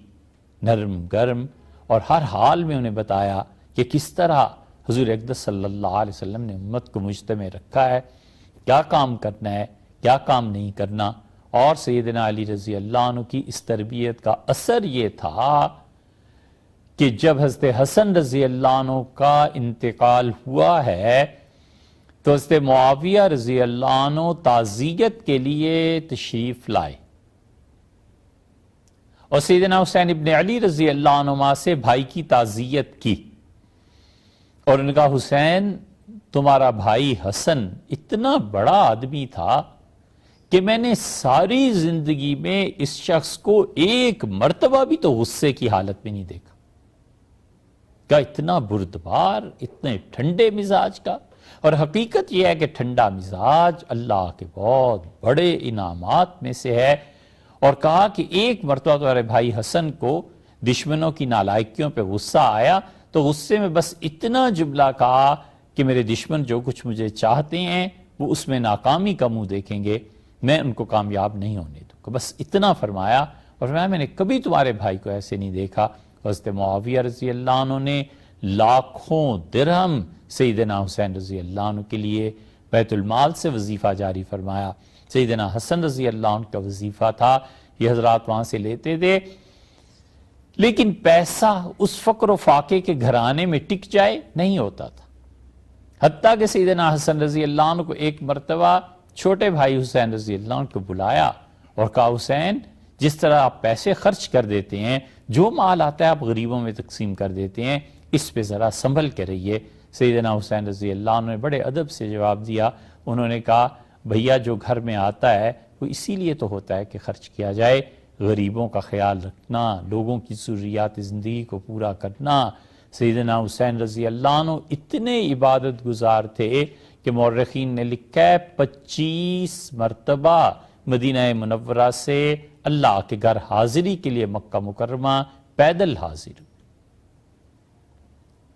نرم گرم، اور ہر حال میں انہیں بتایا کہ کس طرح حضور اقدس صلی اللہ علیہ وسلم نے امت کو مجتمع رکھا ہے، کیا کام کرنا ہے کیا کام نہیں کرنا۔ اور سیدنا علی رضی اللہ عنہ کی اس تربیت کا اثر یہ تھا کہ جب حضرت حسن رضی اللہ عنہ کا انتقال ہوا ہے تو حضرت معاویہ رضی اللہ عنہ تعزیت کے لیے تشریف لائے، اور سیدنا حسین ابن علی رضی اللہ عنہ سے بھائی کی تعزیت کی، اور انہوں نے کہا حسین تمہارا بھائی حسن اتنا بڑا آدمی تھا کہ میں نے ساری زندگی میں اس شخص کو ایک مرتبہ بھی تو غصے کی حالت میں نہیں دیکھا، کہ اتنا بردبار، اتنے ٹھنڈے مزاج کا۔ اور حقیقت یہ ہے کہ ٹھنڈا مزاج اللہ کے بہت بڑے انعامات میں سے ہے، اور کہا کہ ایک مرتبہ تمہارے بھائی حسن کو دشمنوں کی نالائکیوں پہ غصہ آیا تو غصے میں بس اتنا جملہ کہا کہ میرے دشمن جو کچھ مجھے چاہتے ہیں وہ اس میں ناکامی کا منہ دیکھیں گے، میں ان کو کامیاب نہیں ہونے دوں گا، بس اتنا فرمایا۔ اور میں نے کبھی تمہارے بھائی کو ایسے نہیں دیکھا۔ حضرت معاویہ رضی اللہ عنہ نے لاکھوں درہم سیدنا حسین رضی اللہ عنہ کے لیے بیت المال سے وظیفہ جاری فرمایا۔ سیدنا حسن رضی اللہ عنہ کا وظیفہ تھا، یہ حضرات وہاں سے لیتے تھے، لیکن پیسہ اس فقر و فاقے کے گھرانے میں ٹک جائے نہیں ہوتا تھا، حتیٰ کہ سیدنا حسن رضی اللہ عنہ کو ایک مرتبہ چھوٹے بھائی حسین رضی اللہ عنہ کو بلایا اور کہا حسین جس طرح آپ پیسے خرچ کر دیتے ہیں، جو مال آتا ہے آپ غریبوں میں تقسیم کر دیتے ہیں، اس پہ ذرا سنبھل کے رہیے۔ سیدنا حسین رضی اللہ عنہ نے بڑے ادب سے جواب دیا. انہوں نے کہا بھیا جو گھر میں آتا ہے وہ اسی لیے تو ہوتا ہے کہ خرچ کیا جائے، غریبوں کا خیال رکھنا، لوگوں کی ضروریات زندگی کو پورا کرنا. سیدنا حسین رضی اللہ عنہ اتنے عبادت گزار تھے کہ مورخین نے لکھا ہے 25 مرتبہ مدینہ منورہ سے اللہ کے گھر حاضری کے لیے مکہ مکرمہ پیدل حاضر.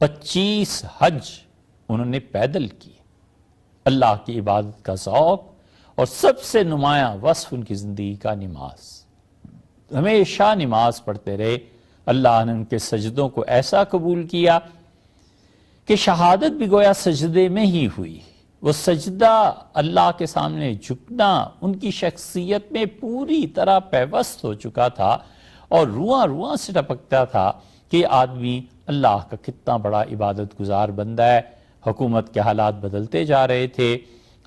25 حج انہوں نے پیدل کیے. اللہ کی عبادت کا ذوق اور سب سے نمایاں وصف ان کی زندگی کا نماز. ہمیشہ نماز پڑھتے رہے. اللہ نے ان کے سجدوں کو ایسا قبول کیا کہ شہادت بھی گویا سجدے میں ہی ہوئی. وہ سجدہ اللہ کے سامنے جھکنا ان کی شخصیت میں پوری طرح پیوست ہو چکا تھا اور رواں رواں سے ٹپکتا تھا کہ یہ آدمی اللہ کا کتنا بڑا عبادت گزار بندہ ہے. حکومت کے حالات بدلتے جا رہے تھے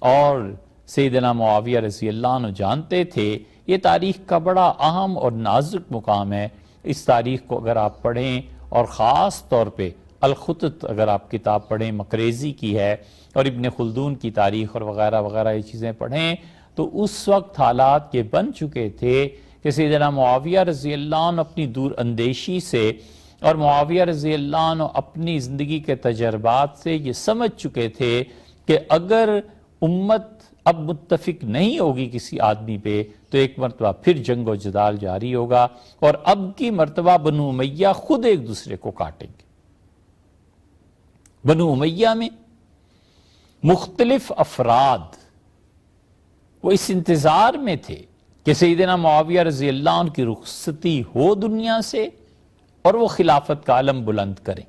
اور سیدنا معاویہ رضی اللہ عنہ جانتے تھے یہ تاریخ کا بڑا اہم اور نازک مقام ہے. اس تاریخ کو اگر آپ پڑھیں اور خاص طور پہ الخطط اگر آپ کتاب پڑھیں مقریزی کی ہے اور ابن خلدون کی تاریخ اور وغیرہ وغیرہ یہ چیزیں پڑھیں تو اس وقت حالات کے بن چکے تھے کہ سیدنا معاویہ رضی اللہ عنہ اپنی دور اندیشی سے اور معاویہ رضی اللہ عنہ اپنی زندگی کے تجربات سے یہ سمجھ چکے تھے کہ اگر امت اب متفق نہیں ہوگی کسی آدمی پہ تو ایک مرتبہ پھر جنگ و جدال جاری ہوگا اور اب کی مرتبہ بنو امیہ خود ایک دوسرے کو کاٹیں گے. بنو امیہ میں مختلف افراد وہ اس انتظار میں تھے کہ سیدنا معاویہ رضی اللہ عنہ کی رخصتی ہو دنیا سے اور وہ خلافت کا علم بلند کریں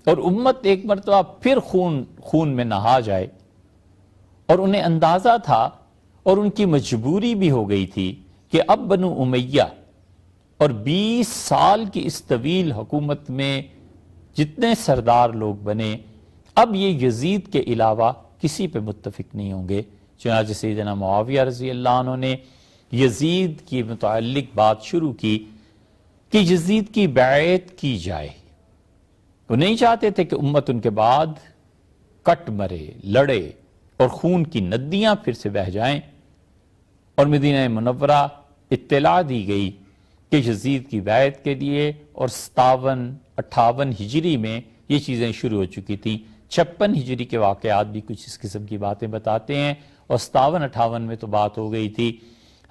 اور امت ایک مرتبہ پھر خون میں نہا جائے. اور انہیں اندازہ تھا اور ان کی مجبوری بھی ہو گئی تھی کہ اب بنو امیہ اور 20 سال کی اس طویل حکومت میں جتنے سردار لوگ بنے اب یہ یزید کے علاوہ کسی پہ متفق نہیں ہوں گے. چنانچہ سیدنا معاویہ رضی اللہ عنہ نے یزید کی متعلق بات شروع کی کہ یزید کی بیعت کی جائے. وہ نہیں چاہتے تھے کہ امت ان کے بعد کٹ مرے، لڑے اور خون کی ندیاں پھر سے بہہ جائیں. اور مدینہ منورہ اطلاع دی گئی کہ یزید کی بیعت کے لیے اور 57-58 ہجری میں یہ چیزیں شروع ہو چکی تھیں. 56 ہجری کے واقعات بھی کچھ اس قسم کی باتیں بتاتے ہیں اور 57-58 میں تو بات ہو گئی تھی.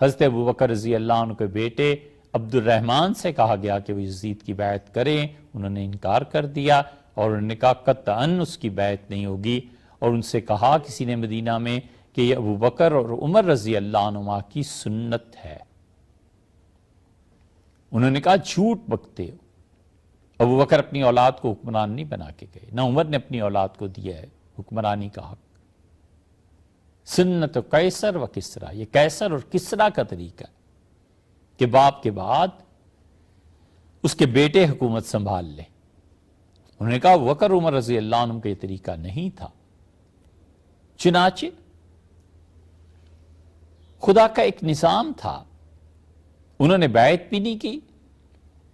حضرت ابوبکر رضی اللہ عنہ کے بیٹے عبد الرحمن سے کہا گیا کہ وہ یزید کی بیعت کریں. انہوں نے انکار کر دیا اور انہوں نے کہا قطعاً اس کی بیعت نہیں ہوگی. اور ان سے کہا کسی نے مدینہ میں کہ یہ ابوبکر اور عمر رضی اللہ عنہما کی سنت ہے. انہوں نے کہا جھوٹ بکتے ہو. ابوبکر اپنی اولاد کو حکمران نہیں بنا کے گئے، نہ عمر نے اپنی اولاد کو دیا ہے حکمرانی کا حق. سنت قیصر و کسرا، یہ قیصر اور کسرا کا طریقہ ہے کہ باپ کے بعد اس کے بیٹے حکومت سنبھال لیں. انہوں نے کہا ابوبکر عمر رضی اللہ عنہ کا یہ طریقہ نہیں تھا. چنانچہ خدا کا ایک نظام تھا، انہوں نے بیعت بھی نہیں کی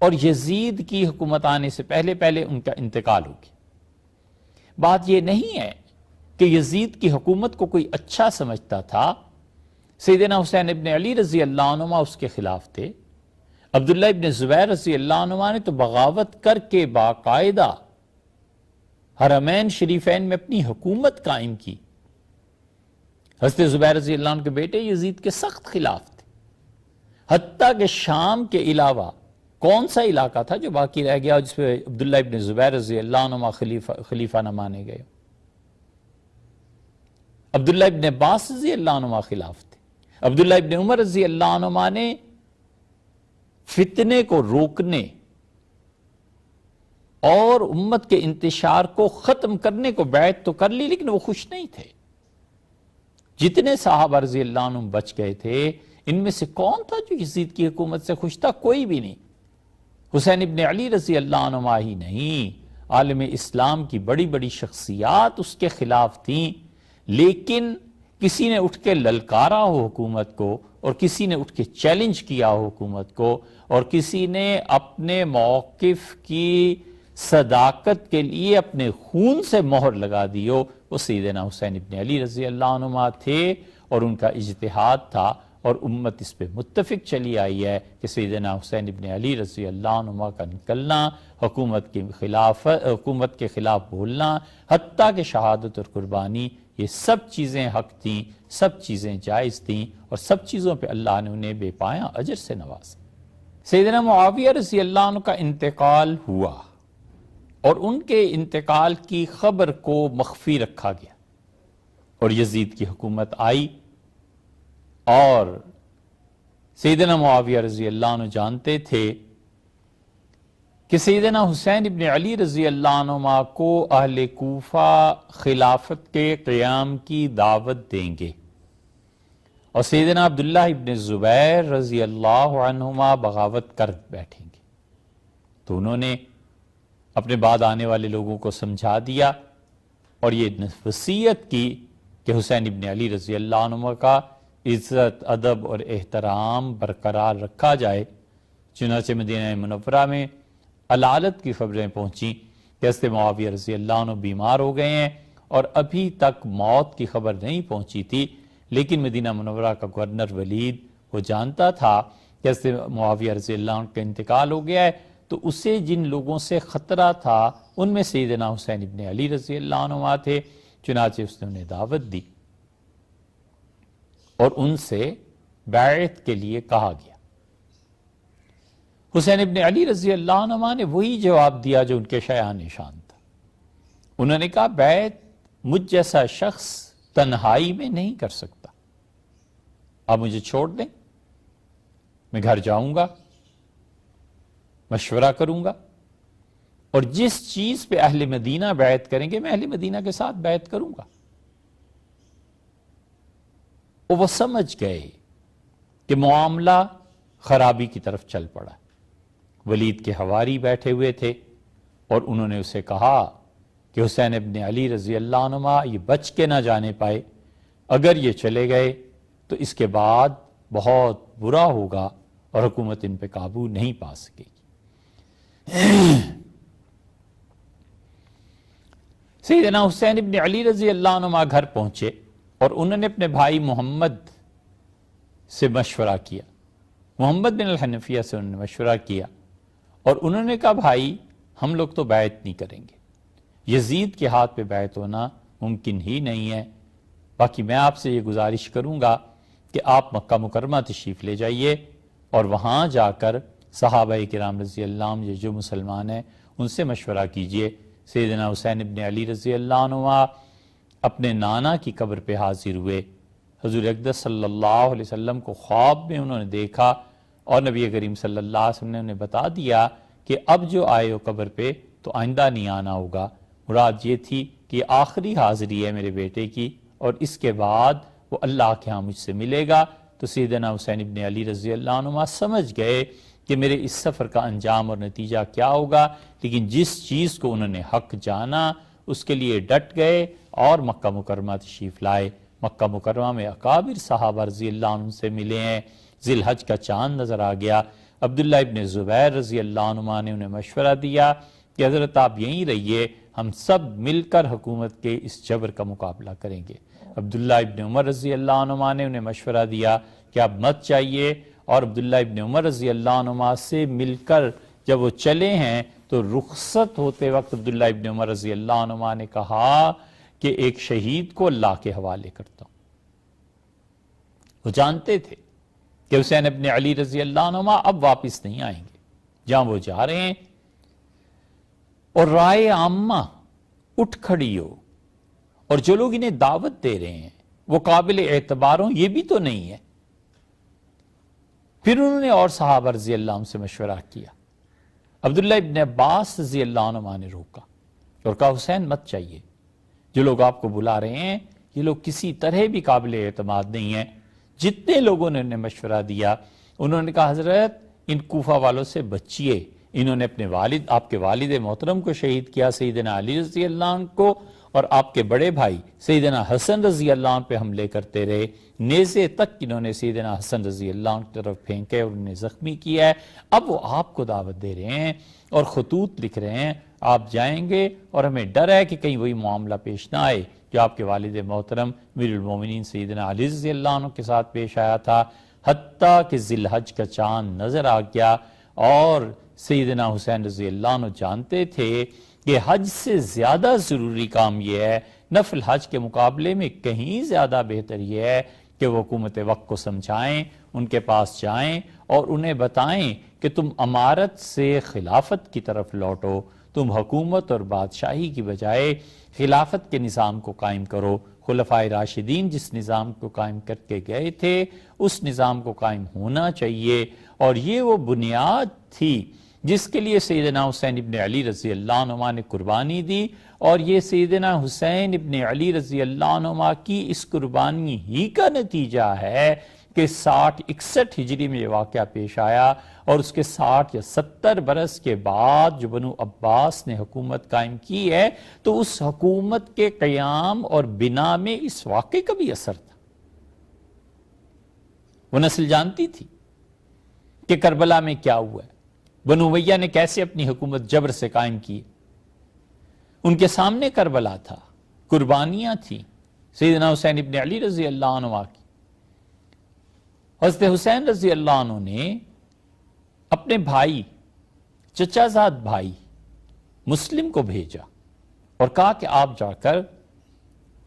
اور یزید کی حکومت آنے سے پہلے ان کا انتقال ہو گیا. بات یہ نہیں ہے کہ یزید کی حکومت کو کوئی اچھا سمجھتا تھا. سیدنا حسین ابن علی رضی اللہ عنہ اس کے خلاف تھے. عبداللہ ابن زبیر رضی اللہ عنہ نے تو بغاوت کر کے باقاعدہ حرمین شریفین میں اپنی حکومت قائم کی. حضرت زبیر رضی اللہ عنہ کے بیٹے یزید کے سخت خلاف تھے. حتیٰ کہ شام کے علاوہ کون سا علاقہ تھا جو باقی رہ گیا جس پہ عبداللہ ابن زبیر رضی اللہ عنہ خلیفہ نہ مانے گئے؟ عبداللہ ابن عباس رضی اللہ عنہ خلاف تھے. عبداللہ ابن عمر رضی اللہ عنہ نے فتنے کو روکنے اور امت کے انتشار کو ختم کرنے کو بیعت تو کر لی لیکن وہ خوش نہیں تھے. جتنے صحابہ رضی اللہ عنہ بچ گئے تھے ان میں سے کون تھا جو یزید کی حکومت سے خوش تھا؟ کوئی بھی نہیں. حسین ابن علی رضی اللہ عنہ ہی نہیں، عالم اسلام کی بڑی بڑی شخصیات اس کے خلاف تھیں. لیکن کسی نے اٹھ کے للکارا ہو حکومت کو اور کسی نے اٹھ کے چیلنج کیا ہو حکومت کو اور کسی نے اپنے موقف کی صداقت کے لیے اپنے خون سے مہر لگا دی ہو، وہ سیدنا حسین ابن علی رضی اللہ عنہ تھے، اور ان کا اجتہاد تھا، اور امت اس پہ متفق چلی آئی ہے کہ سیدنا حسین ابن علی رضی اللہ عنہ کا نکلنا، حکومت کے خلاف بولنا، حتیٰ کہ شہادت اور قربانی، یہ سب چیزیں حق تھیں، سب چیزیں جائز تھیں، اور سب چیزوں پہ اللہ نے انہیں بے پایاں اجر سے نوازا۔ سیدنا معاویہ رضی اللہ عنہ کا انتقال ہوا، اور ان کے انتقال کی خبر کو مخفی رکھا گیا، اور یزید کی حکومت آئی، اور سیدنا معاویہ رضی اللہ عنہ جانتے تھے کہ سیدنا حسین ابن علی رضی اللہ عنہ کو اہل کوفہ خلافت کے قیام کی دعوت دیں گے، اور سیدنا عبداللہ ابن زبیر رضی اللہ عنہما بغاوت کر بیٹھیں گے۔ تو انہوں نے اپنے بعد آنے والے لوگوں کو سمجھا دیا، اور یہ وصیت کی کہ حسین ابن علی رضی اللہ عنہ کا عزت، ادب اور احترام برقرار رکھا جائے۔ چنانچہ مدینہ منورہ میں علالت کی خبریں پہنچیں کہ حضرت معاویہ رضی اللہ عنہ بیمار ہو گئے ہیں، اور ابھی تک موت کی خبر نہیں پہنچی تھی، لیکن مدینہ منورہ کا گورنر ولید وہ جانتا تھا کہ حضرت معاویہ رضی اللہ عنہ کا انتقال ہو گیا ہے، تو اسے جن لوگوں سے خطرہ تھا ان میں سیدنا حسین ابن علی رضی اللہ عنہ تھے، چنانچہ اس نے انہیں دعوت دی، اور ان سے بیعت کے لیے کہا گیا۔ حسین ابن علی رضی اللہ عنہ نے وہی جواب دیا جو ان کے شایان نشان تھا۔ انہوں نے کہا بیعت مجھ جیسا شخص تنہائی میں نہیں کر سکتا، آپ مجھے چھوڑ دیں، میں گھر جاؤں گا، مشورہ کروں گا، اور جس چیز پہ اہل مدینہ بیعت کریں گے میں اہل مدینہ کے ساتھ بیعت کروں گا۔ وہ سمجھ گئے کہ معاملہ خرابی کی طرف چل پڑا۔ ولید کے حواری بیٹھے ہوئے تھے، اور انہوں نے اسے کہا کہ حسین ابن علی رضی اللہ عنہ یہ بچ کے نہ جانے پائے، اگر یہ چلے گئے تو اس کے بعد بہت برا ہوگا، اور حکومت ان پہ قابو نہیں پا سکے گی۔ سیدنا حسین ابن علی رضی اللہ عنہ گھر پہنچے، اور انہوں نے اپنے بھائی محمد سے مشورہ کیا، محمد بن الحنفیہ سے انہوں نے مشورہ کیا، اور انہوں نے کہا بھائی ہم لوگ تو بیعت نہیں کریں گے، یزید کے ہاتھ پہ بیعت ہونا ممکن ہی نہیں ہے، باقی میں آپ سے یہ گزارش کروں گا کہ آپ مکہ مکرمہ تشریف لے جائیے، اور وہاں جا کر صحابہ کرام رضی اللہ عنہ جو مسلمان ہیں ان سے مشورہ کیجئے۔ سیدنا حسین ابن علی رضی اللہ عنہ اپنے نانا کی قبر پہ حاضر ہوئے، حضور اقدس صلی اللہ علیہ وسلم کو خواب میں انہوں نے دیکھا، اور نبی کریم صلی اللہ علیہ وسلم نے انہیں بتا دیا کہ اب جو آئے ہو قبر پہ تو آئندہ نہیں آنا ہوگا۔ مراد یہ تھی کہ یہ آخری حاضری ہے میرے بیٹے کی، اور اس کے بعد وہ اللہ کے ہاں مجھ سے ملے گا۔ تو سیدنا حسین ابن علی رضی اللہ عنہ سمجھ گئے کہ میرے اس سفر کا انجام اور نتیجہ کیا ہوگا، لیکن جس چیز کو انہوں نے حق جانا اس کے لیے ڈٹ گئے، اور مکہ مکرمہ تشریف لائے۔ مکہ مکرمہ میں اکابر صحابہ رضی اللہ عنہ سے ملے ہیں، ذی الحج کا چاند نظر آ گیا۔ عبداللہ ابن زبیر رضی اللہ عنہ نے انہیں مشورہ دیا کہ حضرت آپ یہیں رہیے، ہم سب مل کر حکومت کے اس جبر کا مقابلہ کریں گے۔ عبداللہ ابن عمر رضی اللہ عنہ نے انہیں مشورہ دیا کہ آپ مت چاہیے، اور عبداللہ ابن عمر رضی اللہ عنہ سے مل کر جب وہ چلے ہیں تو رخصت ہوتے وقت عبداللہ ابن عمر رضی اللہ عنہ نے کہا کہ ایک شہید کو اللہ کے حوالے کرتا ہوں۔ وہ جانتے تھے کہ حسین ابن علی رضی اللہ عنہ اب واپس نہیں آئیں گے، جہاں وہ جا رہے ہیں، اور رائے عامہ اٹھ کھڑی ہو، اور جو لوگ انہیں دعوت دے رہے ہیں وہ قابل اعتبار ہوں، یہ بھی تو نہیں ہے۔ پھر انہوں نے اور صحابہ رضی اللہ عنہ سے مشورہ کیا۔ عبداللہ ابن عباس رضی اللہ عنہ نے روکا اور کہا حسین مت چاہیے، جو لوگ آپ کو بلا رہے ہیں یہ لوگ کسی طرح بھی قابل اعتماد نہیں ہیں۔ جتنے لوگوں نے انہیں مشورہ دیا انہوں نے کہا حضرت ان کوفہ والوں سے بچیے، انہوں نے اپنے والد، آپ کے والد محترم کو شہید کیا سیدنا علی رضی اللہ عنہ کو، اور آپ کے بڑے بھائی سیدنا حسن رضی اللہ عنہ پہ حملے کرتے رہے، نیزے تک انہوں نے سیدنا حسن رضی اللہ عنہ کی طرف پھینکے اور انہیں زخمی کیا ہے۔ اب وہ آپ کو دعوت دے رہے ہیں اور خطوط لکھ رہے ہیں، آپ جائیں گے اور ہمیں ڈر ہے کہ کہیں وہی معاملہ پیش نہ آئے جو آپ کے والد محترم امیر المومنین سیدنا علی رضی اللہ عنہ کے ساتھ پیش آیا تھا، حتیٰ کہ ذی الحج کا چاند نظر آ گیا اور سیدنا حسین رضی اللہ عنہ جانتے تھے کہ حج سے زیادہ ضروری کام یہ ہے، نفل حج کے مقابلے میں کہیں زیادہ بہتر یہ ہے کہ وہ حکومت وقت کو سمجھائیں، ان کے پاس جائیں اور انہیں بتائیں کہ تم امارت سے خلافت کی طرف لوٹو، تم حکومت اور بادشاہی کی بجائے خلافت کے نظام کو قائم کرو۔ خلفائے راشدین جس نظام کو قائم کر کے گئے تھے اس نظام کو قائم ہونا چاہیے، اور یہ وہ بنیاد تھی جس کے لیے سیدنا حسین ابن علی رضی اللہ عنہ نے قربانی دی، اور یہ سیدنا حسین ابن علی رضی اللہ عنہ کی اس قربانی ہی کا نتیجہ ہے کہ 60-61 ہجری میں یہ واقعہ پیش آیا، اور اس کے 60 یا 70 برس کے بعد جو بنو عباس نے حکومت قائم کی ہے، تو اس حکومت کے قیام اور بنا میں اس واقعے کا بھی اثر تھا۔ وہ نسل جانتی تھی کہ کربلا میں کیا ہوا ہے، بنو امیہ نے کیسے اپنی حکومت جبر سے قائم کی، ان کے سامنے کربلا تھا، قربانیاں تھیں سیدنا حسین ابن علی رضی اللہ عنہ کی۔ حضرت حسین رضی اللہ عنہ نے اپنے بھائی، چچا زاد بھائی مسلم کو بھیجا اور کہا کہ آپ جا کر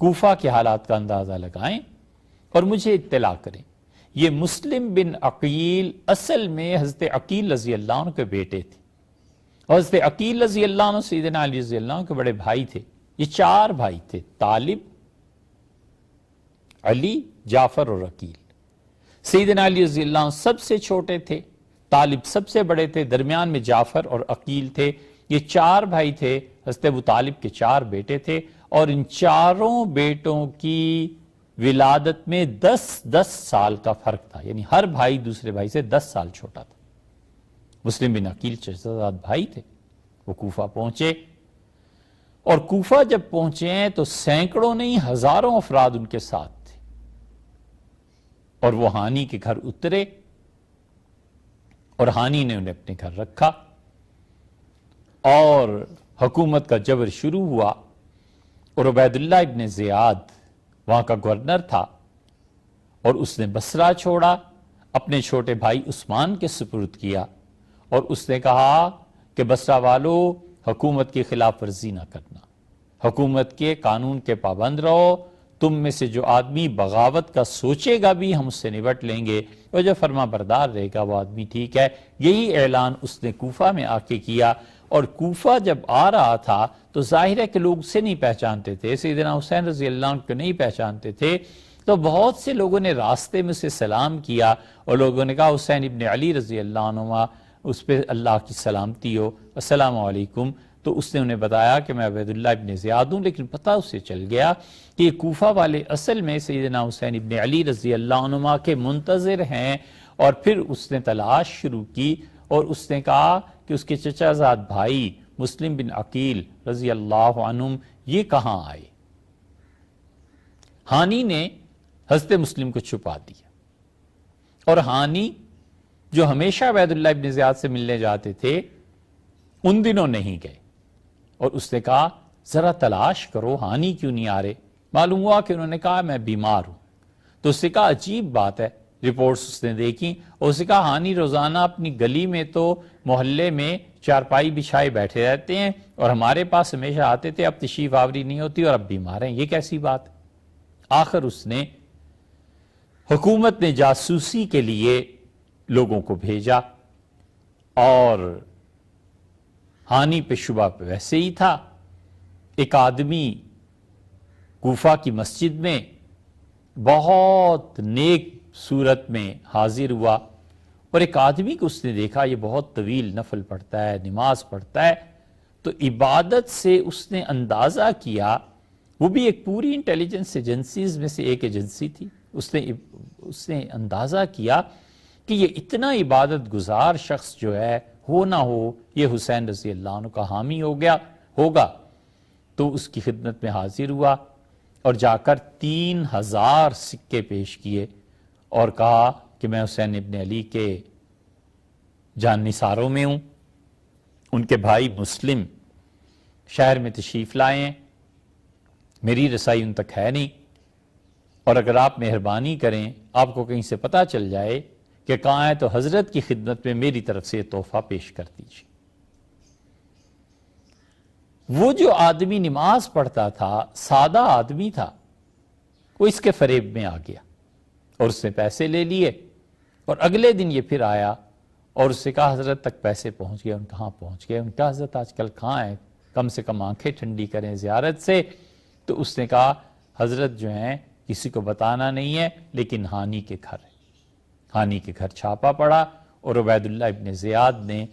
کوفہ کے حالات کا اندازہ لگائیں اور مجھے اطلاع کریں۔ یہ مسلم بن عقیل اصل میں حضرت عقیل رضی اللہ عنہ کے بیٹے تھے، حضرت عقیل رضی اللہ عنہ سیدنا علی رضی اللہ عنہ کے بڑے بھائی تھے۔ یہ 4 بھائی تھے، طالب، علی، جعفر اور عقیل۔ سیدنا علی رضی اللہ عنہ سب سے چھوٹے تھے، طالب سب سے بڑے تھے، درمیان میں جعفر اور عقیل تھے۔ یہ 4 بھائی تھے، حضرت ابو طالب کے 4 بیٹے تھے، اور ان 4 بیٹوں کی ولادت میں 10 سال کا فرق تھا، یعنی ہر بھائی دوسرے بھائی سے 10 سال چھوٹا تھا۔ مسلم بن عقیل چچا بھائی تھے۔ وہ کوفہ پہنچے، اور کوفہ جب پہنچے ہیں تو سینکڑوں نہیں ہزاروں افراد ان کے ساتھ تھے، اور وہ ہانی کے گھر اترے اور ہانی نے انہیں اپنے گھر رکھا، اور حکومت کا جبر شروع ہوا، اور عبید اللہ ابن زیاد وہاں کا گورنر تھا، اور اس نے بصرہ چھوڑا، اپنے چھوٹے بھائی عثمان کے سپرد کیا، اور اس نے کہا کہ بصرہ والو حکومت کی خلاف ورزی نہ کرنا، حکومت کے قانون کے پابند رہو، تم میں سے جو آدمی بغاوت کا سوچے گا بھی ہم اس سے نبٹ لیں گے، اور جو فرما بردار رہے گا وہ آدمی ٹھیک ہے۔ یہی اعلان اس نے کوفہ میں آ کے کیا، اور کوفہ جب آ رہا تھا تو ظاہر ہے کہ لوگ اسے نہیں پہچانتے تھے، سیدنا حسین رضی اللہ عنہ کو نہیں پہچانتے تھے، تو بہت سے لوگوں نے راستے میں اسے سلام کیا، اور لوگوں نے کہا حسین ابن علی رضی اللہ عنہ، اس پہ اللہ کی سلامتی ہو، السلام علیکم۔ تو اس نے انہیں بتایا کہ میں عبید اللہ ابن زیاد ہوں، لیکن پتہ اسے چل گیا کہ یہ کوفہ والے اصل میں سیدنا حسین ابن علی رضی اللہ عنہ کے منتظر ہیں، اور پھر اس نے تلاش شروع کی، اور اس نے کہا کہ اس کے چچا زاد بھائی مسلم بن عقیل رضی اللہ عنہم یہ کہاں آئے۔ ہانی نے حضرت مسلم کو چھپا دیا، اور ہانی جو ہمیشہ عبید اللہ ابن زیاد سے ملنے جاتے تھے ان دنوں نہیں گئے، اور اس نے کہا ذرا تلاش کرو ہانی کیوں نہیں آ رہے۔ معلوم ہوا کہ انہوں نے کہا میں بیمار ہوں۔ تو اس نے کہا عجیب بات ہے، رپورٹس اس نے دیکھی، اور اس نے کہا ہانی روزانہ اپنی گلی میں تو محلے میں چارپائی بچھائے بیٹھے رہتے ہیں، اور ہمارے پاس ہمیشہ آتے تھے، اب تشریف آوری نہیں ہوتی اور اب بیمار ہیں، یہ کیسی بات ہے۔ آخر اس نے حکومت نے جاسوسی کے لیے لوگوں کو بھیجا، اور ہانی پہ شبہ پہ ویسے ہی تھا۔ ایک آدمی کوفہ کی مسجد میں بہت نیک صورت میں حاضر ہوا، اور ایک آدمی کو اس نے دیکھا یہ بہت طویل نفل پڑھتا ہے، نماز پڑھتا ہے، تو عبادت سے اس نے اندازہ کیا، وہ بھی ایک پوری انٹیلیجنس ایجنسیز میں سے ایک ایجنسی تھی، اس نے اندازہ کیا کہ یہ اتنا عبادت گزار شخص جو ہے ہو نہ ہو یہ حسین رضی اللہ عنہ کا حامی ہوگا، تو اس کی خدمت میں حاضر ہوا اور جا کر 3000 سکے پیش کیے اور کہا کہ میں حسین ابن علی کے جان نثاروں میں ہوں، ان کے بھائی مسلم شہر میں تشریف لائے ہیں، میری رسائی ان تک ہے نہیں، اور اگر آپ مہربانی کریں آپ کو کہیں سے پتہ چل جائے کہ کہاں ہے تو حضرت کی خدمت میں میری طرف سے تحفہ پیش کر دیجیے۔ وہ جو آدمی نماز پڑھتا تھا، سادہ آدمی تھا، وہ اس کے فریب میں آ گیا اور اس نے پیسے لے لیے، اور اگلے دن یہ پھر آیا اور اس سے کہا حضرت تک پیسے پہنچ گئے۔ ان کہاں پہنچ گئے؟ ان کا حضرت آج کل کہاں ہے، کم سے کم آنکھیں ٹھنڈی کریں زیارت سے۔ تو اس نے کہا حضرت جو ہیں کسی کو بتانا نہیں ہے، لیکن ہانی کے گھر ہے۔ ہانی کے گھر چھاپا پڑا اور عبید اللہ ابن زیاد نے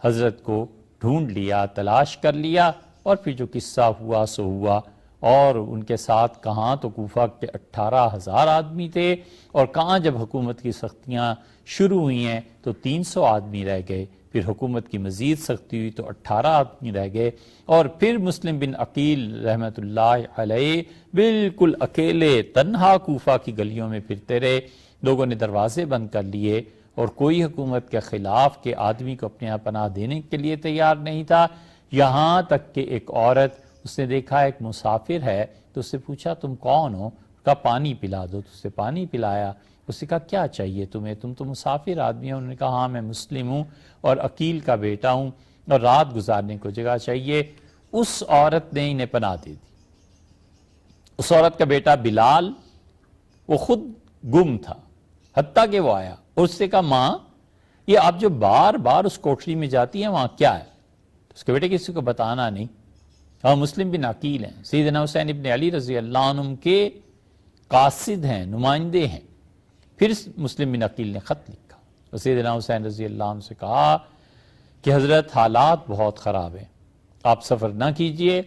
حضرت کو ڈھونڈ لیا، تلاش کر لیا، اور پھر جو قصہ ہوا سو ہوا۔ اور ان کے ساتھ کہاں تو کوفہ کے 18,000 آدمی تھے، اور کہاں جب حکومت کی سختیاں شروع ہوئی ہیں تو 300 آدمی رہ گئے، پھر حکومت کی مزید سختی ہوئی تو 18 آدمی رہ گئے، اور پھر مسلم بن عقیل رحمۃ اللہ علیہ بالکل اکیلے تنہا کوفہ کی گلیوں میں پھرتے رہے، لوگوں نے دروازے بند کر لیے، اور کوئی حکومت کے خلاف کے آدمی کو اپنے یہاں پناہ دینے کے لیے تیار نہیں تھا۔ یہاں تک کہ ایک عورت، اس نے دیکھا ایک مسافر ہے تو اس سے پوچھا تم کون ہو؟ کہا پانی پلا دو، تو اس سے پانی پلایا۔ اس نے کہا کیا چاہیے تمہیں، تم تو مسافر آدمی ہو؟ انہوں نے کہا ہاں میں مسلم ہوں اور عقیل کا بیٹا ہوں اور رات گزارنے کو جگہ چاہیے۔ اس عورت نے انہیں پناہ دے دی۔ اس عورت کا بیٹا بلال وہ خود گم تھا، حتیٰ کہ وہ آیا اور اس سے کہا ماں یہ آپ جو بار بار اس کوٹری میں جاتی ہیں وہاں کیا ہے؟ اس کے بیٹے کسی کو بتانا نہیں۔ ہاں مسلم بن عقیل ہیں، سیدنا حسین ابن علی رضی اللہ عنہ کے قاصد ہیں، نمائندے ہیں۔ پھر مسلم بن عقیل نے خط لکھا اور سیدنا حسین رضی اللہ عنہ سے کہا کہ حضرت حالات بہت خراب ہیں، آپ سفر نہ کیجئے۔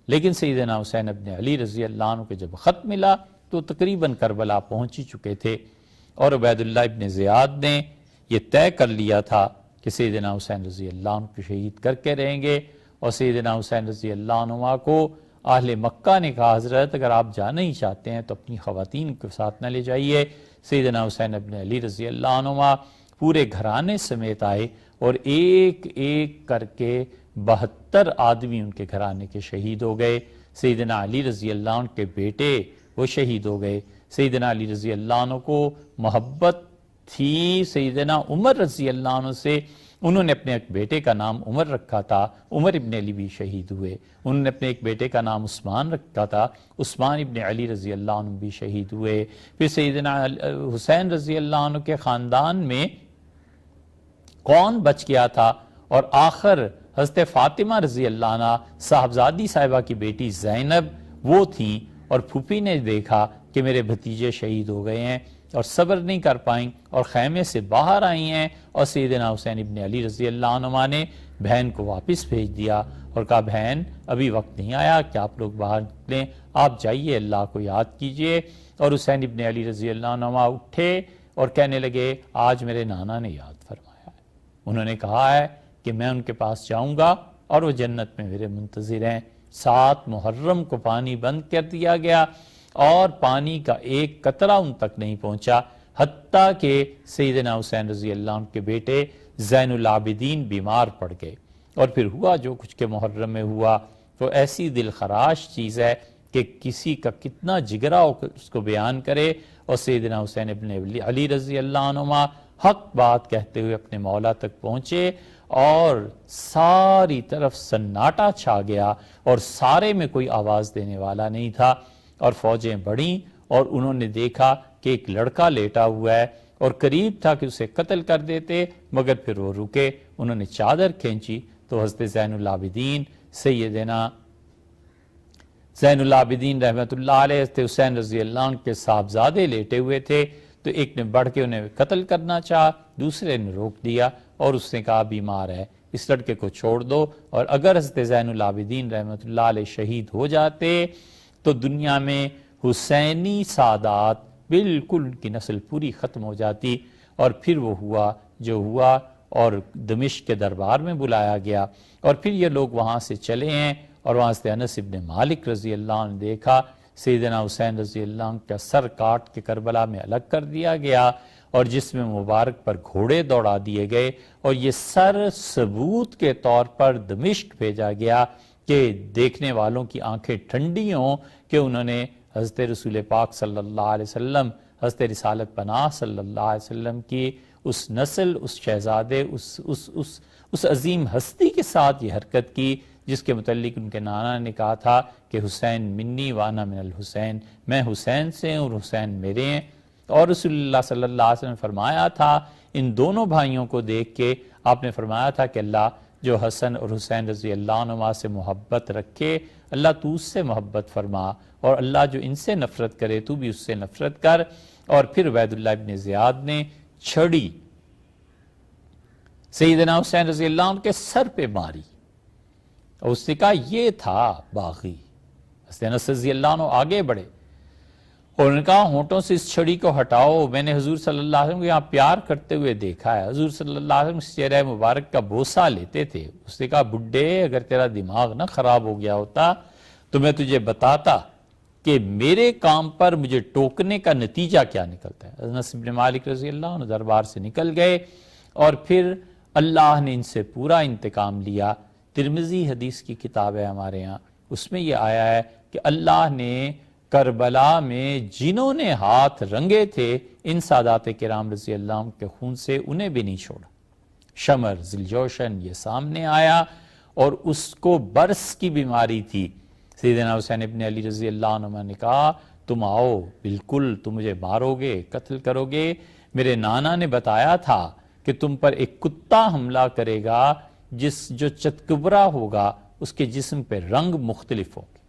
لیکن سیدنا حسین ابن علی رضی اللہ عنہ کو جب خط ملا تو تقریباً کربلا پہنچ ہی چکے تھے، اور عبید اللہ ابن زیاد نے یہ طے کر لیا تھا کہ سیدنا حسین رضی اللہ عنہ کو شہید کر کے رہیں گے۔ اور سیدنا حسین رضی اللہ عنہ کو اہل مکہ نے کہا حضرت اگر آپ جانا ہی چاہتے ہیں تو اپنی خواتین کے ساتھ نہ لے جائیے۔ سیدنا حسین ابن علی رضی اللہ عنہ پورے گھرانے سمیت آئے اور ایک ایک کر کے 72 آدمی ان کے گھرانے کے شہید ہو گئے۔ سیدنا علی رضی اللہ عنہ کے بیٹے وہ شہید ہو گئے۔ سیدنا علی رضی اللہ عنہ کو محبت تھی سیدنا عمر رضی اللہ عنہ سے، انہوں نے اپنے ایک بیٹے کا نام عمر رکھا تھا، عمر ابن علی بھی شہید ہوئے۔ انہوں نے اپنے ایک بیٹے کا نام عثمان رکھا تھا، عثمان ابن علی رضی اللہ عنہ بھی شہید ہوئے۔ پھر سیدنا حسین رضی اللہ عنہ کے خاندان میں کون بچ گیا تھا؟ اور آخر حضرت فاطمہ رضی اللہ عنہ صاحبزادی صاحبہ کی بیٹی زینب وہ تھیں، اور پھوپھی نے دیکھا کہ میرے بھتیجے شہید ہو گئے ہیں اور صبر نہیں کر پائیں اور خیمے سے باہر آئی ہیں، اور سیدنا حسین ابن علی رضی اللہ عنہ نے بہن کو واپس بھیج دیا اور کہا بہن ابھی وقت نہیں آیا کہ آپ لوگ باہر نکلیں، آپ جائیے اللہ کو یاد کیجئے۔ اور حسین ابن علی رضی اللہ عنہ اٹھے اور کہنے لگے آج میرے نانا نے یاد فرمایا ہے، انہوں نے کہا ہے کہ میں ان کے پاس جاؤں گا اور وہ جنت میں میرے منتظر ہیں۔ 7 محرم کو پانی بند کر دیا گیا اور پانی کا ایک قطرہ ان تک نہیں پہنچا، حتیٰ کہ سیدنا حسین رضی اللہ عنہ کے بیٹے زین العابدین بیمار پڑ گئے۔ اور پھر ہوا جو کچھ کے محرم میں ہوا، تو ایسی دل خراش چیز ہے کہ کسی کا کتنا جگرا ہو اس کو بیان کرے۔ اور سیدنا حسین ابن علی رضی اللہ عنہ حق بات کہتے ہوئے اپنے مولا تک پہنچے اور ساری طرف سناٹا چھا گیا اور سارے میں کوئی آواز دینے والا نہیں تھا، اور فوجیں بڑھیں اور انہوں نے دیکھا کہ ایک لڑکا لیٹا ہوا ہے اور قریب تھا کہ اسے قتل کر دیتے، مگر پھر وہ رکے، انہوں نے چادر کھینچی تو حضرت زین العابدین سیدنا زین العابدین رحمۃ اللہ علیہ حضرت حسین رضی اللہ عنہ کے صاحبزادے لیٹے ہوئے تھے، تو ایک نے بڑھ کے انہیں قتل کرنا چاہا، دوسرے نے روک دیا اور اس نے کہا بیمار ہے اس لڑکے کو چھوڑ دو، اور اگر حضرت زین العابدین رحمۃ اللہ علیہ شہید ہو جاتے تو دنیا میں حسینی سادات بالکل ان کی نسل پوری ختم ہو جاتی۔ اور پھر وہ ہوا جو ہوا، اور دمشق کے دربار میں بلایا گیا، اور پھر یہ لوگ وہاں سے چلے ہیں، اور وہاں سے انس ابن مالک رضی اللہ عنہ نے دیکھا سیدنا حسین رضی اللہ عنہ کا سر کاٹ کے کربلا میں الگ کر دیا گیا، اور جس میں مبارک پر گھوڑے دوڑا دیے گئے، اور یہ سر ثبوت کے طور پر دمشق بھیجا گیا کہ دیکھنے والوں کی آنکھیں ٹھنڈی ہوں کہ انہوں نے حضرت رسول پاک صلی اللہ علیہ وسلم، حضرت رسالت پناہ صلی اللہ علیہ وسلم کی اس نسل، اس شہزادے، اس عظیم ہستی کے ساتھ یہ حرکت کی جس کے متعلق ان کے نانا نے کہا تھا کہ حسین منی وانا من الحسین، میں حسین سے ہوں اور حسین میرے ہیں۔ اور رسول اللہ صلی اللہ علیہ وسلم نے فرمایا تھا ان دونوں بھائیوں کو دیکھ کے، آپ نے فرمایا تھا کہ اللہ جو حسن اور حسین رضی اللہ عنہما سے محبت رکھے، اللہ تو اس سے محبت فرما، اور اللہ جو ان سے نفرت کرے تو بھی اس سے نفرت کر۔ اور پھر عبید اللہ ابن زیاد نے چھڑی سیدنا حسین رضی اللہ عنہ کے سر پہ ماری، اور اس نے کہا یہ تھا باغی۔ حضرت انس رضی اللہ عنہ آگے بڑھے اور انہوں نے کہا ہونٹوں سے اس چھڑی کو ہٹاؤ، میں نے حضور صلی اللہ علیہ وسلم کو یہاں پیار کرتے ہوئے دیکھا ہے۔ حضور صلی اللہ علیہ وسلم چہرہ مبارک کا بوسہ لیتے تھے۔ اس نے کہا بڈھے اگر تیرا دماغ نہ خراب ہو گیا ہوتا تو میں تجھے بتاتا کہ میرے کام پر مجھے ٹوکنے کا نتیجہ کیا نکلتا ہے۔ انس بن مالک رضی اللہ عنہ دربار سے نکل گئے، اور پھر اللہ نے ان سے پورا انتقام لیا۔ ترمذی حدیث کی کتاب ہے ہمارے یہاں، اس میں یہ آیا ہے کہ اللہ نے کربلا میں جنہوں نے ہاتھ رنگے تھے ان سادات کرام رضی اللہ عنہ کے خون سے انہیں بھی نہیں چھوڑا۔ شمر ذوالجوشن یہ سامنے آیا، اور اس کو برس کی بیماری تھی۔ سیدنا حسین ابن علی رضی اللہ عنہ نے کہا تم آؤ، بالکل تم مجھے مارو گے، قتل کرو گے، میرے نانا نے بتایا تھا کہ تم پر ایک کتا حملہ کرے گا جو چتکبرا ہوگا، اس کے جسم پہ رنگ مختلف ہوگے۔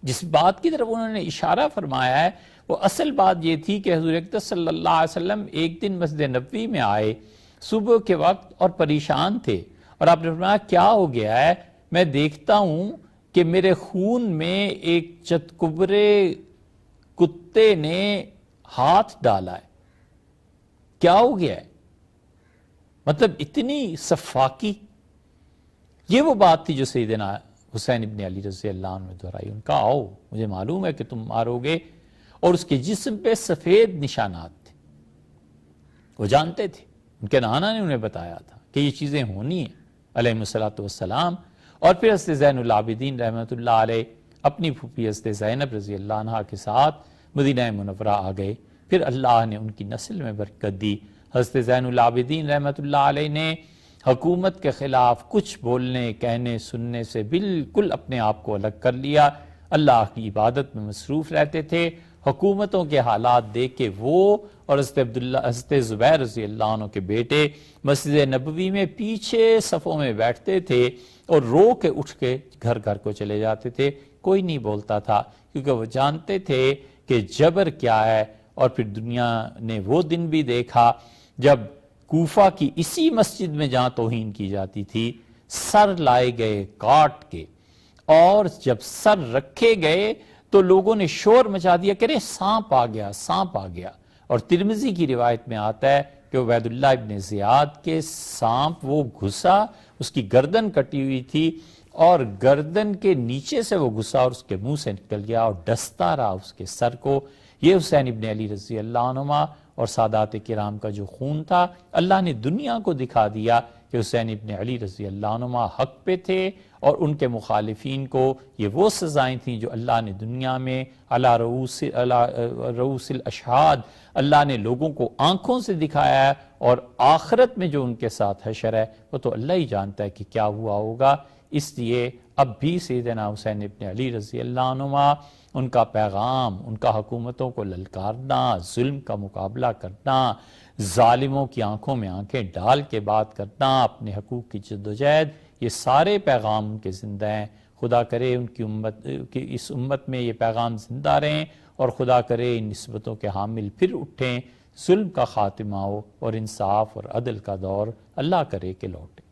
جس بات کی طرف انہوں نے اشارہ فرمایا ہے وہ اصل بات یہ تھی کہ حضور اقدس صلی اللہ علیہ وسلم ایک دن مسجد نبوی میں آئے صبح کے وقت اور پریشان تھے، اور آپ نے فرمایا کیا ہو گیا ہے؟ میں دیکھتا ہوں کہ میرے خون میں ایک چتکبرے کتے نے ہاتھ ڈالا ہے، کیا ہو گیا ہے؟ مطلب اتنی صفاقی۔ یہ وہ بات تھی جو سیدنا حسین ابن علی رضی اللہ عنہ نے دہرائی۔ ان کا آؤ مجھے معلوم ہے کہ تم مارو گے، اور اس کے جسم پہ سفید نشانات تھے، وہ جانتے تھے، ان کے نانا نے انہیں بتایا تھا کہ یہ چیزیں ہونی ہیں علیہ الصلوۃ والسلام۔ اور پھر حضرت زین العابدین رحمۃ اللہ علیہ اپنی پھوپھی حضرت زینب رضی اللہ عنہ کے ساتھ مدینہ منورہ آ گئے۔ پھر اللہ نے ان کی نسل میں برکت دی۔ حضرت زین العابدین رحمۃ اللہ علیہ نے حکومت کے خلاف کچھ بولنے، کہنے، سننے سے بالکل اپنے آپ کو الگ کر لیا، اللہ کی عبادت میں مصروف رہتے تھے۔ حکومتوں کے حالات دیکھ کے وہ اور حضرت زبیر رضی اللہ عنہ کے بیٹے مسجد نبوی میں پیچھے صفوں میں بیٹھتے تھے، اور رو کے اٹھ کے گھر گھر کو چلے جاتے تھے، کوئی نہیں بولتا تھا، کیونکہ وہ جانتے تھے کہ جبر کیا ہے۔ اور پھر دنیا نے وہ دن بھی دیکھا جب کوفہ کی اسی مسجد میں جہاں توہین کی جاتی تھی سر لائے گئے کاٹ کے، اور جب سر رکھے گئے تو لوگوں نے شور مچا دیا کہ ارے سانپ آ گیا، سانپ آ گیا۔ اور ترمذی کی روایت میں آتا ہے کہ عبید اللہ ابن زیاد کے سانپ وہ گھسا، اس کی گردن کٹی ہوئی تھی، اور گردن کے نیچے سے وہ گھسا اور اس کے منہ سے نکل گیا اور ڈستا رہا اس کے سر کو۔ یہ حسین ابن علی رضی اللہ عنہما اور سادات کرام کا جو خون تھا، اللہ نے دنیا کو دکھا دیا کہ حسین ابن علی رضی اللہ عنہما حق پہ تھے، اور ان کے مخالفین کو یہ وہ سزائیں تھیں جو اللہ نے دنیا میں علی رؤوس الاشہاد اللہ نے لوگوں کو آنکھوں سے دکھایا ہے، اور آخرت میں جو ان کے ساتھ حشر ہے وہ تو اللہ ہی جانتا ہے کہ کیا ہوا ہوگا۔ اس لیے اب بھی سیدنا حسین ابن علی رضی اللہ عنہما، ان کا پیغام، ان کا حکومتوں کو للکارنا، ظلم کا مقابلہ کرنا، ظالموں کی آنکھوں میں آنکھیں ڈال کے بات کرنا، اپنے حقوق کی جدوجہد، یہ سارے پیغام ان کے زندہ ہیں۔ خدا کرے ان کی امت کی اس امت میں یہ پیغام زندہ رہیں، اور خدا کرے ان نسبتوں کے حامل پھر اٹھیں، ظلم کا خاتمہ ہو اور انصاف اور عدل کا دور اللہ کرے کہ لوٹے۔